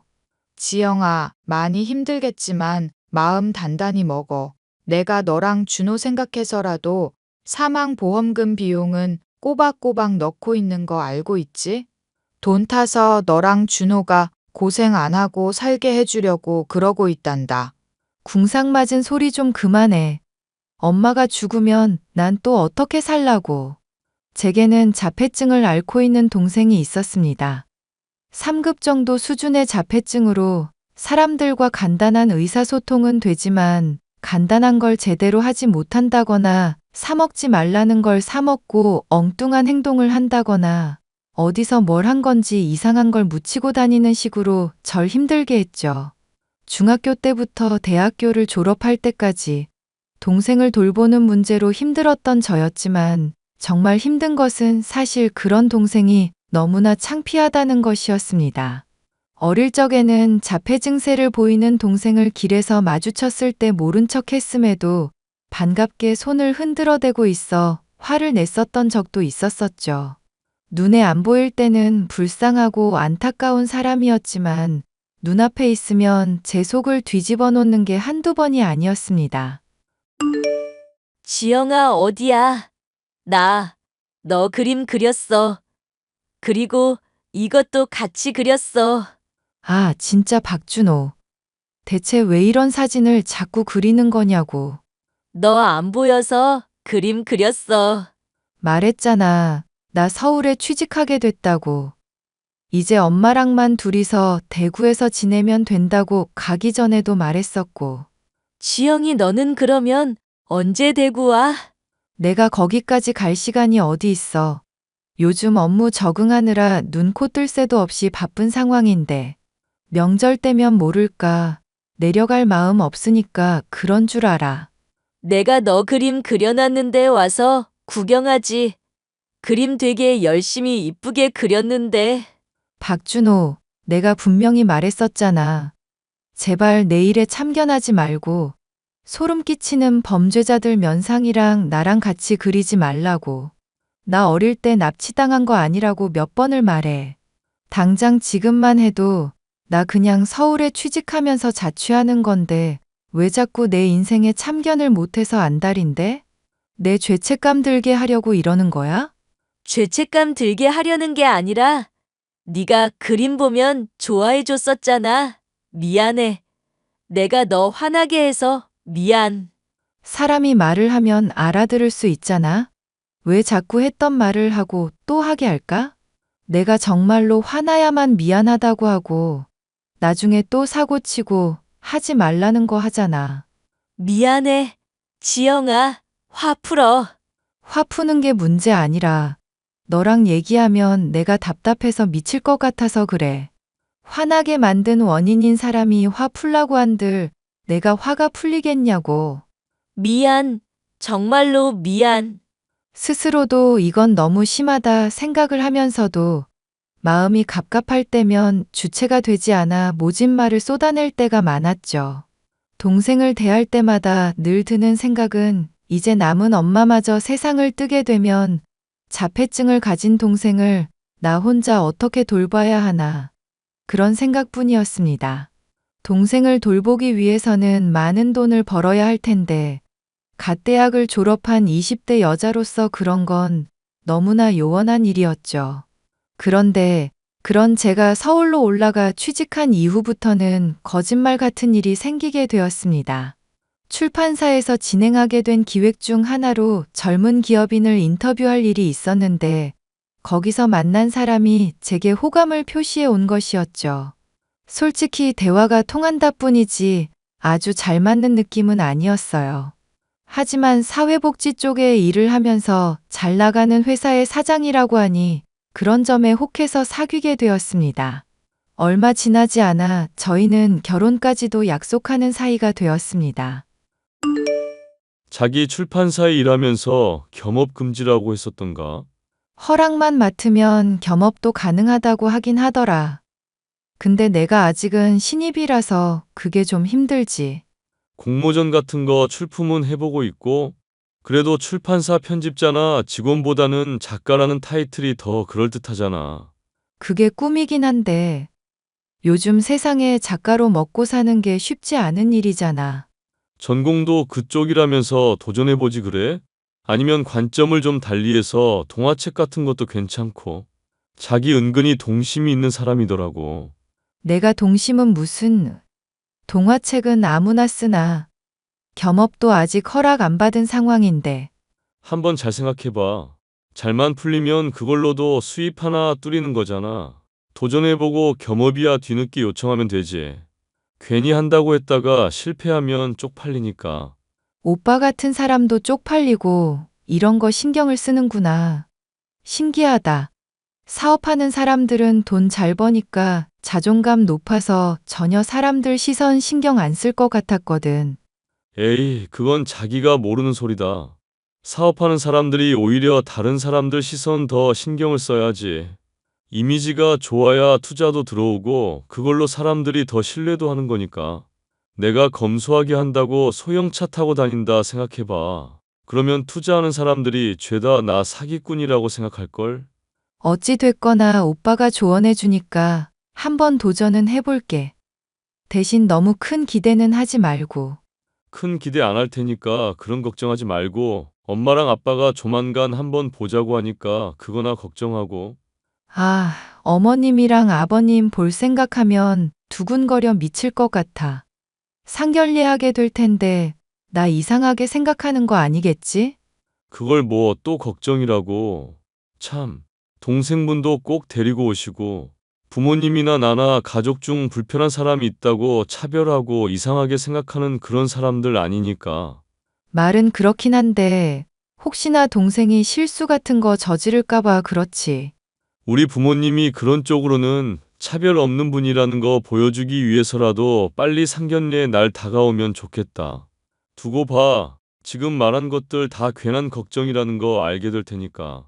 S4: 지영아, 많이 힘들겠지만 마음 단단히 먹어. 내가 너랑 준호 생각해서라도 사망보험금 비용은 꼬박꼬박 넣고 있는 거 알고 있지? 돈 타서 너랑 준호가 고생 안 하고 살게 해주려고 그러고 있단다.
S6: 궁상 맞은 소리 좀 그만해. 엄마가 죽으면 난 또 어떻게 살라고. 제게는 자폐증을 앓고 있는 동생이 있었습니다. 3급 정도 수준의 자폐증으로 사람들과 간단한 의사소통은 되지만 간단한 걸 제대로 하지 못한다거나 사 먹지 말라는 걸 사 먹고 엉뚱한 행동을 한다거나 어디서 뭘 한 건지 이상한 걸 묻히고 다니는 식으로 절 힘들게 했죠. 중학교 때부터 대학교를 졸업할 때까지 동생을 돌보는 문제로 힘들었던 저였지만 정말 힘든 것은 사실 그런 동생이 너무나 창피하다는 것이었습니다. 어릴 적에는 자폐 증세를 보이는 동생을 길에서 마주쳤을 때 모른 척 했음에도 반갑게 손을 흔들어대고 있어 화를 냈었던 적도 있었었죠. 눈에 안 보일 때는 불쌍하고 안타까운 사람이었지만 눈앞에 있으면 제 속을 뒤집어 놓는 게 한두 번이 아니었습니다.
S2: 지영아, 어디야? 너 그림 그렸어. 그리고 이것도 같이 그렸어.
S6: 아, 진짜 박준호. 대체 왜 이런 사진을 자꾸 그리는 거냐고.
S2: 너 안 보여서 그림 그렸어.
S6: 말했잖아. 나 서울에 취직하게 됐다고. 이제 엄마랑만 둘이서 대구에서 지내면 된다고 가기 전에도 말했었고.
S2: 지영이, 너는 그러면 언제 대구 와?
S6: 내가 거기까지 갈 시간이 어디 있어. 요즘 업무 적응하느라 눈, 코 뜰 새도 없이 바쁜 상황인데. 명절 때면 모를까. 내려갈 마음 없으니까 그런 줄 알아.
S2: 내가 너 그림 그려놨는데 와서 구경하지. 그림 되게 열심히 이쁘게 그렸는데.
S6: 박준호, 내가 분명히 말했었잖아. 제발 내 일에 참견하지 말고 소름 끼치는 범죄자들 면상이랑 나랑 같이 그리지 말라고. 나 어릴 때 납치당한 거 아니라고 몇 번을 말해. 당장 지금만 해도 나 그냥 서울에 취직하면서 자취하는 건데 왜 자꾸 내 인생에 참견을 못해서 안달인데? 내 죄책감 들게 하려고 이러는 거야?
S2: 죄책감 들게 하려는 게 아니라 네가 그림 보면 좋아해 줬었잖아. 미안해. 내가 너 화나게 해서 미안.
S6: 사람이 말을 하면 알아들을 수 있잖아. 왜 자꾸 했던 말을 하고 또 하게 할까? 내가 정말로 화나야만 미안하다고 하고 나중에 또 사고치고 하지 말라는 거 하잖아.
S2: 미안해. 지영아, 화 풀어.
S6: 화 푸는 게 문제 아니라 너랑 얘기하면 내가 답답해서 미칠 것 같아서 그래. 화나게 만든 원인인 사람이 화 풀라고 한들 내가 화가 풀리겠냐고.
S2: 미안. 정말로 미안.
S6: 스스로도 이건 너무 심하다 생각을 하면서도 마음이 갑갑할 때면 주체가 되지 않아 모진 말을 쏟아낼 때가 많았죠. 동생을 대할 때마다 늘 드는 생각은 이제 남은 엄마마저 세상을 뜨게 되면 자폐증을 가진 동생을 나 혼자 어떻게 돌봐야 하나. 그런 생각뿐이었습니다. 동생을 돌보기 위해서는 많은 돈을 벌어야 할 텐데 갓 대학을 졸업한 20대 여자로서 그런 건 너무나 요원한 일이었죠. 그런데 그런 제가 서울로 올라가 취직한 이후부터는 거짓말 같은 일이 생기게 되었습니다. 출판사에서 진행하게 된 기획 중 하나로 젊은 기업인을 인터뷰할 일이 있었는데 거기서 만난 사람이 제게 호감을 표시해 온 것이었죠. 솔직히 대화가 통한다 뿐이지 아주 잘 맞는 느낌은 아니었어요. 하지만 사회복지 쪽에 일을 하면서 잘 나가는 회사의 사장이라고 하니 그런 점에 혹해서 사귀게 되었습니다. 얼마 지나지 않아 저희는 결혼까지도 약속하는 사이가 되었습니다.
S7: 자기 출판사에 일하면서 겸업 금지라고 했었던가?
S6: 허락만 맡으면 겸업도 가능하다고 하긴 하더라. 근데 내가 아직은 신입이라서 그게 좀 힘들지.
S7: 공모전 같은 거 출품은 해보고 있고, 그래도 출판사 편집자나 직원보다는 작가라는 타이틀이 더 그럴듯하잖아.
S6: 그게 꿈이긴 한데 요즘 세상에 작가로 먹고 사는 게 쉽지 않은 일이잖아.
S7: 전공도 그쪽이라면서 도전해보지 그래? 아니면 관점을 좀 달리해서 동화책 같은 것도 괜찮고. 자기 은근히 동심이 있는 사람이더라고.
S6: 내가 동심은 무슨 동화책은 아무나 쓰나 겸업도 아직 허락 안 받은 상황인데
S7: 한번 잘 생각해봐. 잘만 풀리면 그걸로도 수입 하나 뚫리는 거잖아. 도전해보고 겸업이야 뒤늦게 요청하면 되지. 괜히 한다고 했다가 실패하면 쪽팔리니까.
S6: 오빠 같은 사람도 쪽팔리고 이런 거 신경을 쓰는구나. 신기하다. 사업하는 사람들은 돈 잘 버니까 자존감 높아서 전혀 사람들 시선 신경 안 쓸 것 같았거든.
S7: 에이, 그건 자기가 모르는 소리다. 사업하는 사람들이 오히려 다른 사람들 시선 더 신경을 써야지. 이미지가 좋아야 투자도 들어오고 그걸로 사람들이 더 신뢰도 하는 거니까. 내가 검소하게 한다고 소형차 타고 다닌다 생각해봐. 그러면 투자하는 사람들이 죄다 나 사기꾼이라고 생각할걸?
S6: 어찌 됐거나 오빠가 조언해 주니까 한번 도전은 해볼게. 대신 너무 큰 기대는 하지 말고.
S7: 큰 기대 안 할 테니까 그런 걱정하지 말고 엄마랑 아빠가 조만간 한번 보자고 하니까 그거나 걱정하고.
S6: 아, 어머님이랑 아버님 볼 생각하면 두근거려 미칠 것 같아. 상견례하게 될 텐데 나 이상하게 생각하는 거 아니겠지?
S7: 그걸 뭐 또 걱정이라고. 참, 동생분도 꼭 데리고 오시고 부모님이나 나나 가족 중 불편한 사람이 있다고 차별하고 이상하게 생각하는 그런 사람들 아니니까.
S6: 말은 그렇긴 한데 혹시나 동생이 실수 같은 거 저지를까 봐 그렇지.
S7: 우리 부모님이 그런 쪽으로는 차별 없는 분이라는 거 보여주기 위해서라도 빨리 상견례 날 다가오면 좋겠다. 두고 봐. 지금 말한 것들 다 괜한 걱정이라는 거 알게 될 테니까.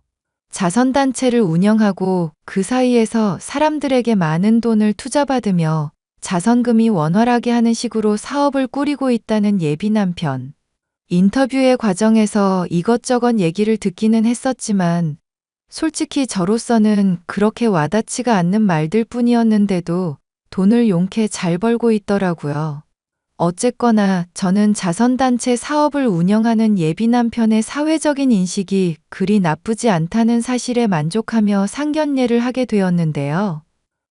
S6: 자선단체를 운영하고 그 사이에서 사람들에게 많은 돈을 투자받으며 자선금이 원활하게 하는 식으로 사업을 꾸리고 있다는 예비 남편. 인터뷰의 과정에서 이것저것 얘기를 듣기는 했었지만 솔직히 저로서는 그렇게 와닿지가 않는 말들 뿐이었는데도 돈을 용케 잘 벌고 있더라고요. 어쨌거나 저는 자선단체 사업을 운영하는 예비 남편의 사회적인 인식이 그리 나쁘지 않다는 사실에 만족하며 상견례를 하게 되었는데요.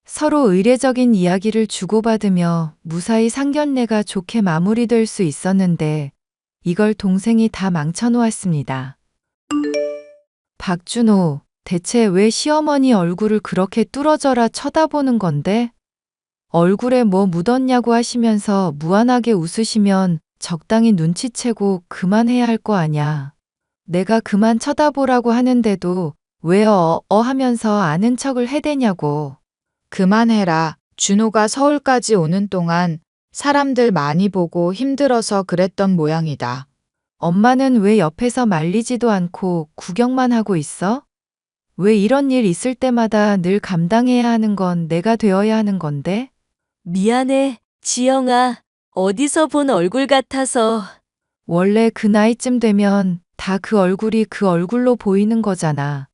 S6: 서로 의례적인 이야기를 주고받으며 무사히 상견례가 좋게 마무리될 수 있었는데 이걸 동생이 다 망쳐놓았습니다. 박준호, 대체 왜 시어머니 얼굴을 그렇게 뚫어져라 쳐다보는 건데? 얼굴에 뭐 묻었냐고 하시면서 무한하게 웃으시면 적당히 눈치채고 그만해야 할 거 아냐. 내가 그만 쳐다보라고 하는데도 왜 하면서 아는 척을 해대냐고.
S4: 그만해라. 준호가 서울까지 오는 동안 사람들 많이 보고 힘들어서 그랬던 모양이다.
S6: 엄마는 왜 옆에서 말리지도 않고 구경만 하고 있어? 왜 이런 일 있을 때마다 늘 감당해야 하는 건 내가 되어야 하는 건데?
S8: 미안해, 지영아. 어디서 본 얼굴 같아서.
S6: 원래 그 나이쯤 되면 다 그 얼굴이 그 얼굴로 보이는 거잖아.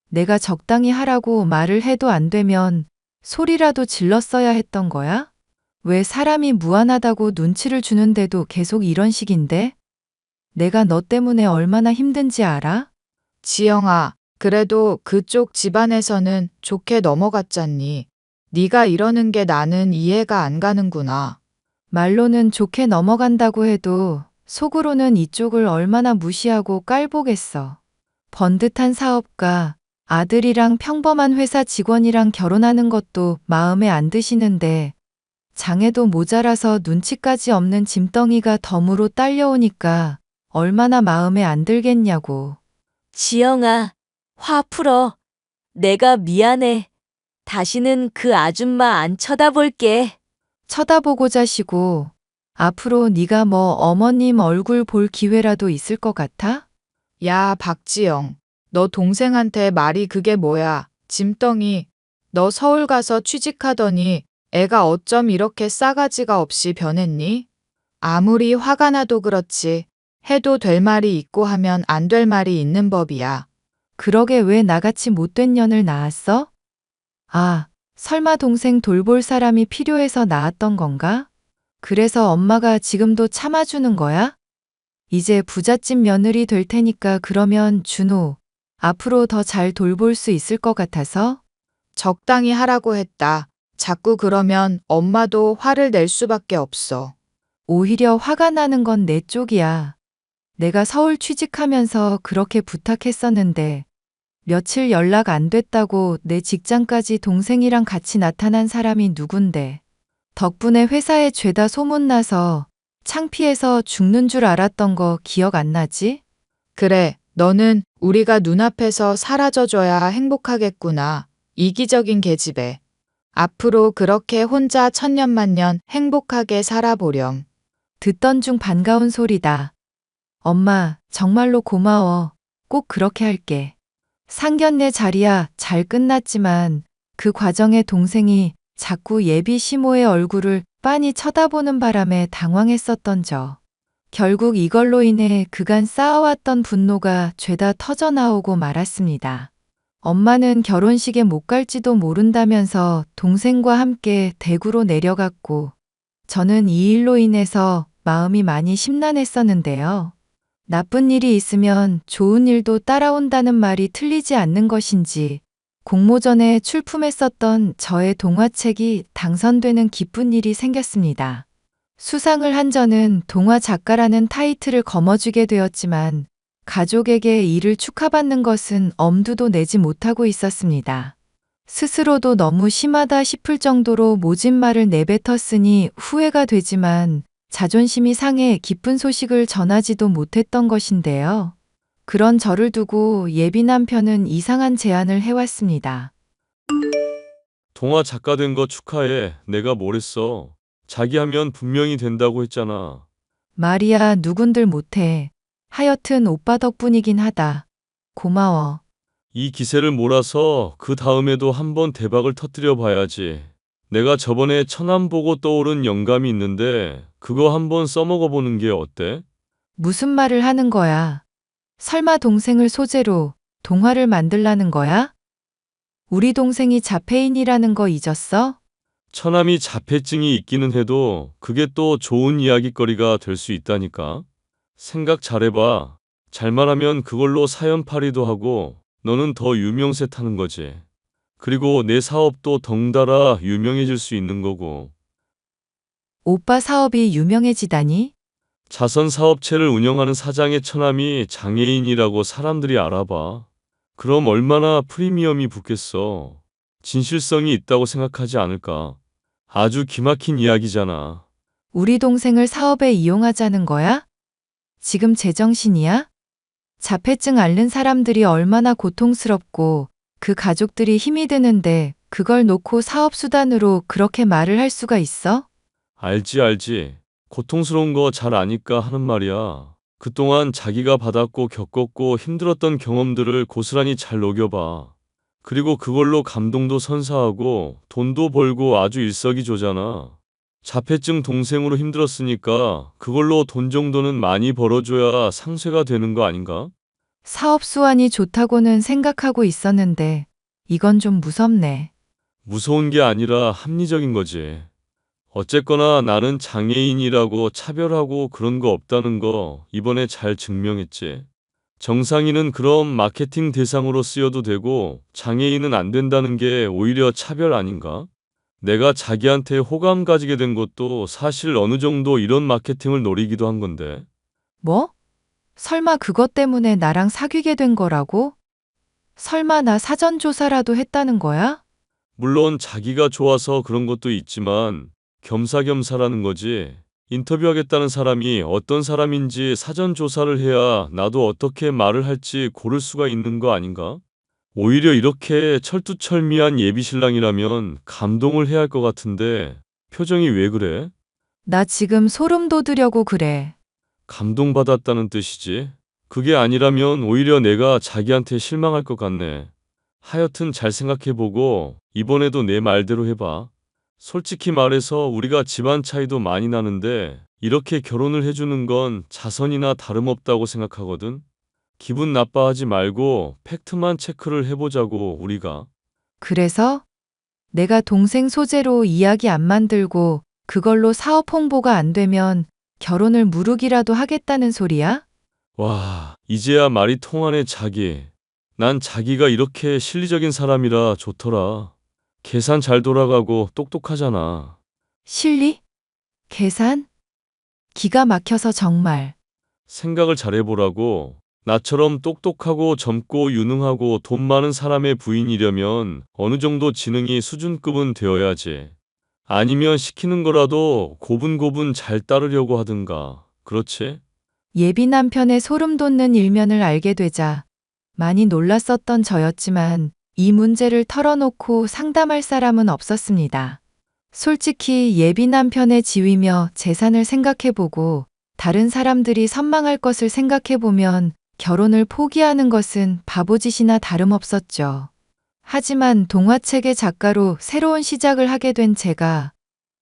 S6: 내가 적당히 하라고 말을 해도 안 되면 소리라도 질렀어야 했던 거야? 왜 사람이 무안하다고 눈치를 주는데도 계속 이런 식인데? 내가 너 때문에 얼마나 힘든지 알아?
S4: 지영아, 그래도 그쪽 집안에서는 좋게 넘어갔잖니. 네가 이러는 게 나는 이해가 안 가는구나.
S6: 말로는 좋게 넘어간다고 해도 속으로는 이쪽을 얼마나 무시하고 깔보겠어. 번듯한 사업가, 아들이랑 평범한 회사 직원이랑 결혼하는 것도 마음에 안 드시는데 장애도 모자라서 눈치까지 없는 짐덩이가 덤으로 딸려오니까 얼마나 마음에 안 들겠냐고.
S8: 지영아, 화 풀어. 내가 미안해. 다시는 그 아줌마 안 쳐다볼게.
S6: 쳐다보고자 시고 앞으로 네가 뭐 어머님 얼굴 볼 기회라도 있을 것 같아?
S4: 야, 박지영. 너 동생한테 말이 그게 뭐야? 짐덩이. 너 서울 가서 취직하더니 애가 어쩜 이렇게 싸가지가 없이 변했니? 아무리 화가 나도 그렇지. 해도 될 말이 있고 하면 안 될 말이 있는 법이야.
S6: 그러게 왜 나같이 못된 년을 낳았어? 아, 설마 동생 돌볼 사람이 필요해서 낳았던 건가? 그래서 엄마가 지금도 참아주는 거야? 이제 부잣집 며느리 될 테니까 그러면 준호, 앞으로 더 잘 돌볼 수 있을 것 같아서?
S4: 적당히 하라고 했다. 자꾸 그러면 엄마도 화를 낼 수밖에 없어.
S6: 오히려 화가 나는 건 내 쪽이야. 내가 서울 취직하면서 그렇게 부탁했었는데 며칠 연락 안 됐다고 내 직장까지 동생이랑 같이 나타난 사람이 누군데. 덕분에 회사에 죄다 소문나서 창피해서 죽는 줄 알았던 거 기억 안 나지?
S4: 그래, 너는 우리가 눈앞에서 사라져줘야 행복하겠구나. 이기적인 계집애. 앞으로 그렇게 혼자 천년만년 행복하게 살아보렴.
S6: 듣던 중 반가운 소리다. 엄마, 정말로 고마워. 꼭 그렇게 할게. 상견례 자리야 잘 끝났지만 그 과정에 동생이 자꾸 예비 시모의 얼굴을 빤히 쳐다보는 바람에 당황했었던 저. 결국 이걸로 인해 그간 쌓아왔던 분노가 죄다 터져나오고 말았습니다. 엄마는 결혼식에 못 갈지도 모른다면서 동생과 함께 대구로 내려갔고 저는 이 일로 인해서 마음이 많이 심란했었는데요. 나쁜 일이 있으면 좋은 일도 따라온다는 말이 틀리지 않는 것인지 공모전에 출품했었던 저의 동화책이 당선되는 기쁜 일이 생겼습니다. 수상을 한 저는 동화 작가라는 타이틀을 거머쥐게 되었지만 가족에게 이를 축하받는 것은 엄두도 내지 못하고 있었습니다. 스스로도 너무 심하다 싶을 정도로 모진 말을 내뱉었으니 후회가 되지만 자존심이 상해 기쁜 소식을 전하지도 못했던 것인데요. 그런 저를 두고 예비 남편은 이상한 제안을 해왔습니다.
S7: 동화 작가 된 거 축하해. 내가 뭘 했어. 자기 하면 분명히 된다고 했잖아.
S6: 말이야 누군들 못해. 하여튼 오빠 덕분이긴 하다. 고마워.
S7: 이 기세를 몰아서 그 다음에도 한번 대박을 터뜨려 봐야지. 내가 저번에 천안 보고 떠오른 영감이 있는데 그거 한번 써먹어 보는 게 어때?
S6: 무슨 말을 하는 거야? 설마 동생을 소재로 동화를 만들라는 거야? 우리 동생이 자폐인이라는 거 잊었어?
S7: 처남이 자폐증이 있기는 해도 그게 또 좋은 이야깃거리가 될 수 있다니까. 생각 잘해봐. 잘만 하면 그걸로 사연팔이도 하고 너는 더 유명세 타는 거지. 그리고 내 사업도 덩달아 유명해질 수 있는 거고.
S6: 오빠 사업이 유명해지다니?
S7: 자선 사업체를 운영하는 사장의 처남이 장애인이라고 사람들이 알아봐. 그럼 얼마나 프리미엄이 붙겠어. 진실성이 있다고 생각하지 않을까? 아주 기막힌 이야기잖아.
S6: 우리 동생을 사업에 이용하자는 거야? 지금 제정신이야? 자폐증 앓는 사람들이 얼마나 고통스럽고 그 가족들이 힘이 드는데 그걸 놓고 사업 수단으로 그렇게 말을 할 수가 있어?
S7: 알지. 고통스러운 거 잘 아니까 하는 말이야. 그동안 자기가 받았고 겪었고 힘들었던 경험들을 고스란히 잘 녹여봐. 그리고 그걸로 감동도 선사하고 돈도 벌고 아주 일석이조잖아. 자폐증 동생으로 힘들었으니까 그걸로 돈 정도는 많이 벌어줘야 상쇄가 되는 거 아닌가?
S6: 사업 수완이 좋다고는 생각하고 있었는데 이건 좀 무섭네.
S7: 무서운 게 아니라 합리적인 거지. 어쨌거나 나는 장애인이라고 차별하고 그런 거 없다는 거 이번에 잘 증명했지. 정상인은 그럼 마케팅 대상으로 쓰여도 되고 장애인은 안 된다는 게 오히려 차별 아닌가? 내가 자기한테 호감 가지게 된 것도 사실 어느 정도 이런 마케팅을 노리기도 한 건데.
S6: 뭐? 설마 그것 때문에 나랑 사귀게 된 거라고? 설마 나 사전 조사라도 했다는 거야?
S7: 물론 자기가 좋아서 그런 것도 있지만 겸사겸사라는 거지. 인터뷰하겠다는 사람이 어떤 사람인지 사전 조사를 해야 나도 어떻게 말을 할지 고를 수가 있는 거 아닌가? 오히려 이렇게 철두철미한 예비신랑이라면 감동을 해야 할 것 같은데 표정이 왜 그래?
S6: 나 지금 소름 돋으려고 그래.
S7: 감동받았다는 뜻이지. 그게 아니라면 오히려 내가 자기한테 실망할 것 같네. 하여튼 잘 생각해보고 이번에도 내 말대로 해봐. 솔직히 말해서 우리가 집안 차이도 많이 나는데 이렇게 결혼을 해주는 건 자선이나 다름없다고 생각하거든. 기분 나빠하지 말고 팩트만 체크를 해보자고 우리가.
S6: 그래서 내가 동생 소재로 이야기 안 만들고 그걸로 사업 홍보가 안 되면 결혼을 무르기라도 하겠다는 소리야?
S7: 와, 이제야 말이 통하네 자기. 난 자기가 이렇게 실리적인 사람이라 좋더라. 계산 잘 돌아가고 똑똑하잖아.
S6: 실리? 계산? 기가 막혀서 정말.
S7: 생각을 잘해보라고. 나처럼 똑똑하고 젊고 유능하고 돈 많은 사람의 부인이려면 어느 정도 지능이 수준급은 되어야지. 아니면 시키는 거라도 고분고분 잘 따르려고 하든가. 그렇지?
S6: 예비 남편의 소름 돋는 일면을 알게 되자 많이 놀랐었던 저였지만 이 문제를 털어놓고 상담할 사람은 없었습니다. 솔직히 예비 남편의 지위며 재산을 생각해보고 다른 사람들이 선망할 것을 생각해보면 결혼을 포기하는 것은 바보짓이나 다름없었죠. 하지만 동화책의 작가로 새로운 시작을 하게 된 제가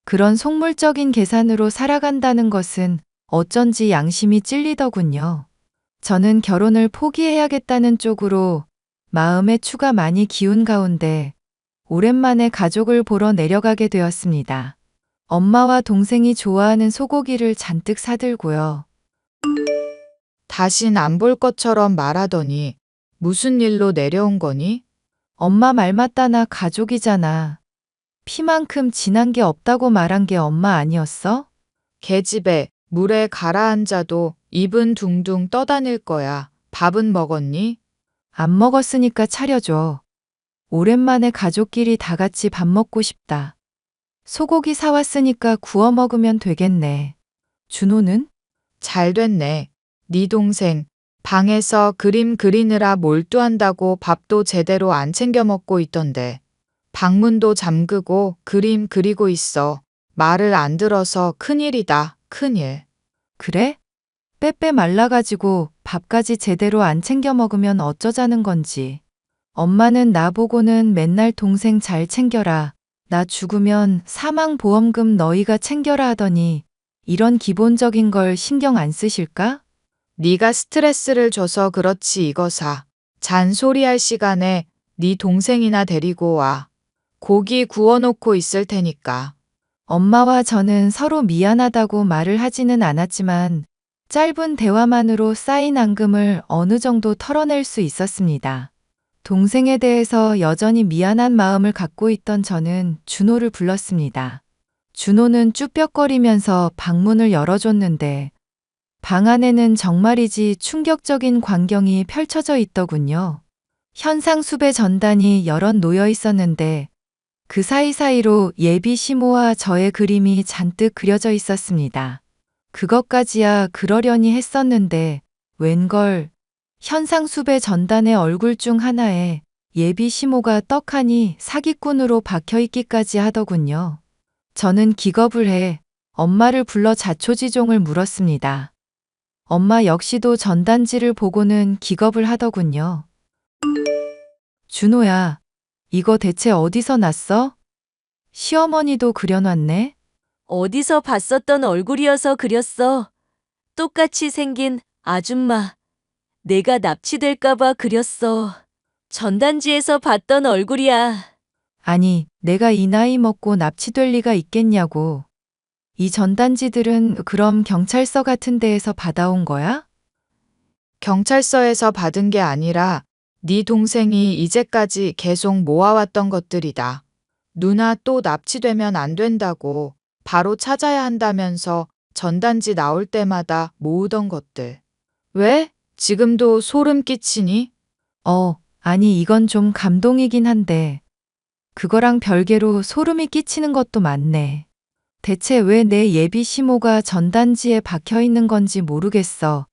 S6: 그런 속물적인 계산으로 살아간다는 것은 어쩐지 양심이 찔리더군요. 저는 결혼을 포기해야겠다는 쪽으로 마음의 추가 많이 기운 가운데 오랜만에 가족을 보러 내려가게 되었습니다. 엄마와 동생이 좋아하는 소고기를 잔뜩 사들고요.
S4: 다신 안 볼 것처럼 말하더니 무슨 일로 내려온 거니?
S6: 엄마 말 맞다 나 가족이잖아. 피만큼 진한 게 없다고 말한 게 엄마 아니었어?
S4: 계집애 물에 가라앉아도 입은 둥둥 떠다닐 거야. 밥은 먹었니?
S6: 안 먹었으니까 차려줘. 오랜만에 가족끼리 다 같이 밥 먹고 싶다. 소고기 사왔으니까 구워 먹으면 되겠네. 준호는?
S4: 잘 됐네. 네 동생 방에서 그림 그리느라 몰두한다고 밥도 제대로 안 챙겨 먹고 있던데. 방문도 잠그고 그림 그리고 있어. 말을 안 들어서 큰일이다. 큰일.
S6: 그래? 빼빼 말라가지고 밥까지 제대로 안 챙겨 먹으면 어쩌자는 건지. 엄마는 나보고는 맨날 동생 잘 챙겨라. 나 죽으면 사망보험금 너희가 챙겨라 하더니 이런 기본적인 걸 신경 안 쓰실까?
S4: 네가 스트레스를 줘서 그렇지 이거사. 잔소리할 시간에 네 동생이나 데리고 와. 고기 구워놓고 있을 테니까.
S6: 엄마와 저는 서로 미안하다고 말을 하지는 않았지만 짧은 대화만으로 쌓인 앙금을 어느 정도 털어낼 수 있었습니다. 동생에 대해서 여전히 미안한 마음을 갖고 있던 저는 준호를 불렀습니다. 준호는 쭈뼛거리면서 방문을 열어줬는데 방 안에는 정말이지 충격적인 광경이 펼쳐져 있더군요. 현상수배 전단이 여럿 놓여 있었는데 그 사이사이로 예비 시모와 저의 그림이 잔뜩 그려져 있었습니다. 그것까지야 그러려니 했었는데 웬걸 현상수배 전단의 얼굴 중 하나에 예비 시모가 떡하니 사기꾼으로 박혀있기까지 하더군요. 저는 기겁을 해 엄마를 불러 자초지종을 물었습니다. 엄마 역시도 전단지를 보고는 기겁을 하더군요. 준호야, 이거 대체 어디서 났어? 시어머니도 그려놨네?
S8: 어디서 봤었던 얼굴이어서 그렸어. 똑같이 생긴 아줌마. 내가 납치될까봐 그렸어. 전단지에서 봤던 얼굴이야.
S6: 아니, 내가 이 나이 먹고 납치될 리가 있겠냐고. 이 전단지들은 그럼 경찰서 같은 데에서 받아온 거야?
S4: 경찰서에서 받은 게 아니라 네 동생이 이제까지 계속 모아왔던 것들이다. 누나 또 납치되면 안 된다고 바로 찾아야 한다면서 전단지 나올 때마다 모으던 것들. 왜? 지금도 소름 끼치니?
S6: 아니 이건 좀 감동이긴 한데 그거랑 별개로 소름이 끼치는 것도 많네. 대체 왜 내 예비 시모가 전단지에 박혀 있는 건지 모르겠어.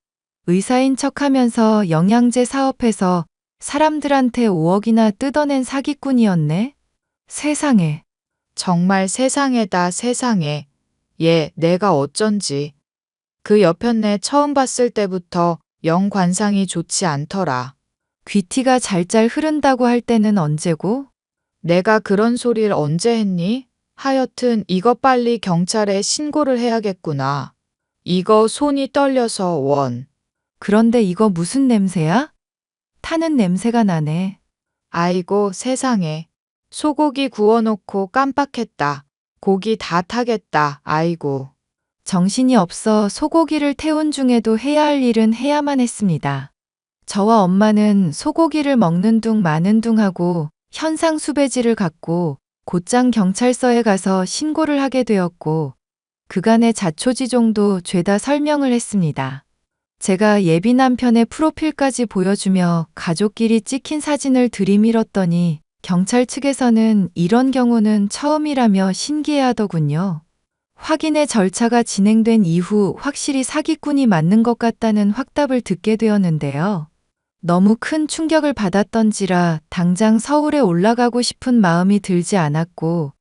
S6: 의사인 척하면서 영양제 사업해서 사람들한테 5억이나 뜯어낸 사기꾼이었네. 세상에.
S4: 정말 세상에다 세상에. 얘 내가 어쩐지. 그 여편네 처음 봤을 때부터 영 관상이 좋지 않더라.
S6: 귀티가 잘잘 흐른다고 할 때는 언제고?
S4: 내가 그런 소리를 언제 했니? 하여튼 이거 빨리 경찰에 신고를 해야겠구나. 이거 손이 떨려서 원.
S6: 그런데 이거 무슨 냄새야? 타는 냄새가 나네.
S4: 아이고 세상에. 소고기 구워놓고 깜빡했다. 고기 다 타겠다. 아이고.
S6: 정신이 없어 소고기를 태운 중에도 해야 할 일은 해야만 했습니다. 저와 엄마는 소고기를 먹는 둥 마는 둥 하고 현상수배지를 갖고 곧장 경찰서에 가서 신고를 하게 되었고 그간의 자초지종도 죄다 설명을 했습니다. 제가 예비 남편의 프로필까지 보여주며 가족끼리 찍힌 사진을 들이밀었더니 경찰 측에서는 이런 경우는 처음이라며 신기해하더군요. 확인의 절차가 진행된 이후 확실히 사기꾼이 맞는 것 같다는 확답을 듣게 되었는데요. 너무 큰 충격을 받았던지라 당장 서울에 올라가고 싶은 마음이 들지 않았고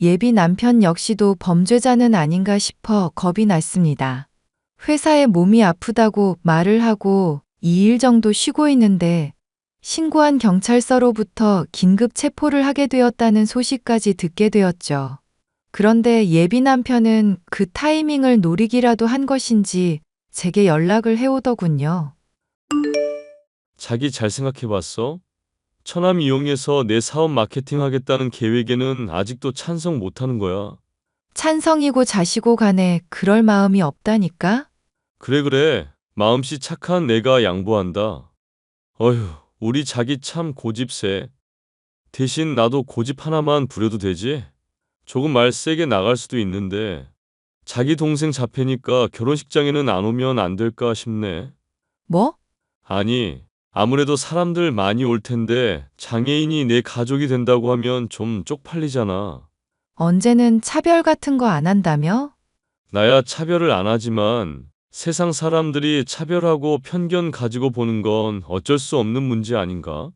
S6: 예비 남편 역시도 범죄자는 아닌가 싶어 겁이 났습니다. 회사에 몸이 아프다고 말을 하고 2일 정도 쉬고 있는데 신고한 경찰서로부터 긴급 체포를 하게 되었다는 소식까지 듣게 되었죠. 그런데 예비 남편은 그 타이밍을 노리기라도 한 것인지 제게 연락을 해오더군요.
S7: 자기 잘 생각해봤어? 처남 이용해서 내 사업 마케팅 하겠다는 계획에는 아직도 찬성 못하는 거야.
S6: 찬성이고 자시고 간에 그럴 마음이 없다니까?
S7: 그래. 마음씨 착한 내가 양보한다. 어휴, 우리 자기 참 고집세. 대신 나도 고집 하나만 부려도 되지? 조금 말 세게 나갈 수도 있는데 자기 동생 자폐니까 결혼식장에는 안 오면 안 될까 싶네.
S6: 뭐?
S7: 아니, 아무래도 사람들 많이 올 텐데 장애인이 내 가족이 된다고 하면 좀 쪽팔리잖아.
S6: 언제는 차별 같은 거 안 한다며?
S7: 나야 차별을 안 하지만 세상 사람들이 차별하고 편견 가지고 보는 건 어쩔 수 없는 문제 아닌가?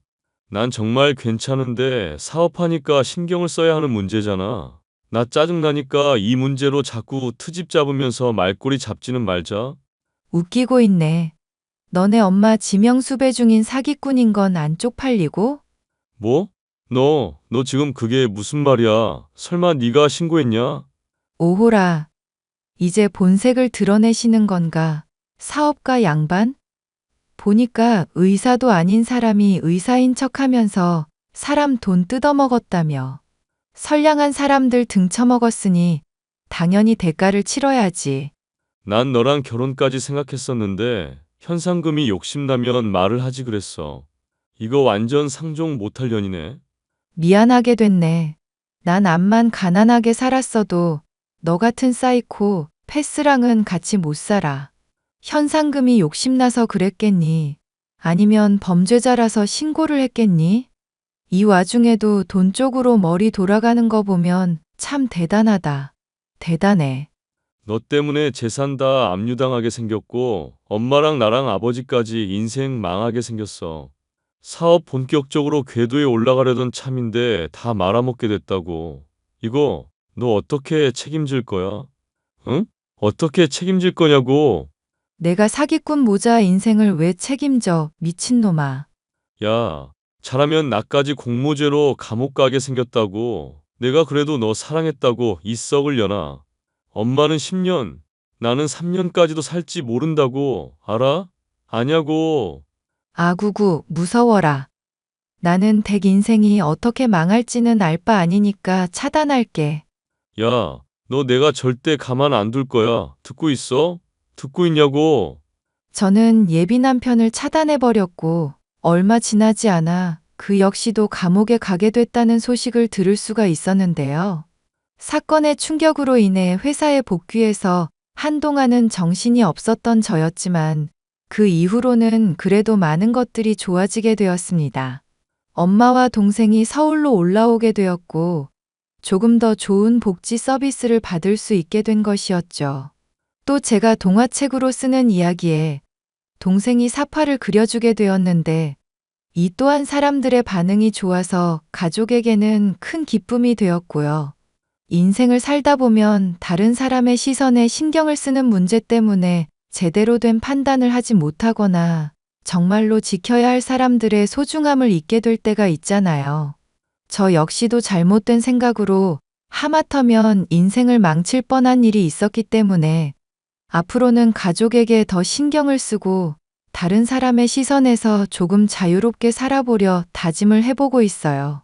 S7: 난 정말 괜찮은데 사업하니까 신경을 써야 하는 문제잖아. 나 짜증나니까 이 문제로 자꾸 트집 잡으면서 말꼬리 잡지는 말자.
S6: 웃기고 있네. 너네 엄마 지명수배 중인 사기꾼인 건 안 쪽팔리고?
S7: 뭐? 너 지금 그게 무슨 말이야? 설마 네가 신고했냐?
S6: 오호라. 이제 본색을 드러내시는 건가? 사업가 양반? 보니까 의사도 아닌 사람이 의사인 척하면서 사람 돈 뜯어먹었다며. 선량한 사람들 등쳐먹었으니 당연히 대가를 치러야지.
S7: 난 너랑 결혼까지 생각했었는데 현상금이 욕심나면 말을 하지 그랬어. 이거 완전 상종 못할 년이네.
S6: 미안하게 됐네. 난 암만 가난하게 살았어도 너 같은 사이코 패스랑은 같이 못 살아. 현상금이 욕심나서 그랬겠니? 아니면 범죄자라서 신고를 했겠니? 이 와중에도 돈 쪽으로 머리 돌아가는 거 보면 참 대단하다. 대단해.
S7: 너 때문에 재산 다 압류당하게 생겼고 엄마랑 나랑 아버지까지 인생 망하게 생겼어. 사업 본격적으로 궤도에 올라가려던 참인데 다 말아먹게 됐다고. 이거 너 어떻게 책임질 거야? 응? 어떻게 책임질 거냐고.
S6: 내가 사기꾼 모자 인생을 왜 책임져, 미친놈아.
S7: 야, 잘하면 나까지 공모죄로 감옥 가게 생겼다고. 내가 그래도 너 사랑했다고 이 썩을 년아. 엄마는 10년, 나는 3년까지도 살지 모른다고. 알아? 아냐고.
S6: 아구구, 무서워라. 나는 댁 인생이 어떻게 망할지는 알 바 아니니까 차단할게.
S7: 야, 너 내가 절대 가만 안 둘 거야. 듣고 있어? 듣고 있냐고.
S6: 저는 예비 남편을 차단해버렸고, 얼마 지나지 않아 그 역시도 감옥에 가게 됐다는 소식을 들을 수가 있었는데요. 사건의 충격으로 인해 회사에 복귀해서 한동안은 정신이 없었던 저였지만 그 이후로는 그래도 많은 것들이 좋아지게 되었습니다. 엄마와 동생이 서울로 올라오게 되었고 조금 더 좋은 복지 서비스를 받을 수 있게 된 것이었죠. 또 제가 동화책으로 쓰는 이야기에 동생이 사파를 그려주게 되었는데 이 또한 사람들의 반응이 좋아서 가족에게는 큰 기쁨이 되었고요. 인생을 살다 보면 다른 사람의 시선에 신경을 쓰는 문제 때문에 제대로 된 판단을 하지 못하거나 정말로 지켜야 할 사람들의 소중함을 잊게 될 때가 있잖아요. 저 역시도 잘못된 생각으로 하마터면 인생을 망칠 뻔한 일이 있었기 때문에 앞으로는 가족에게 더 신경을 쓰고 다른 사람의 시선에서 조금 자유롭게 살아보려 다짐을 해보고 있어요.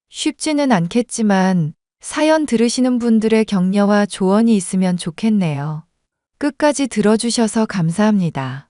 S6: 쉽지는 않겠지만 사연 들으시는 분들의 격려와 조언이 있으면 좋겠네요. 끝까지 들어주셔서 감사합니다.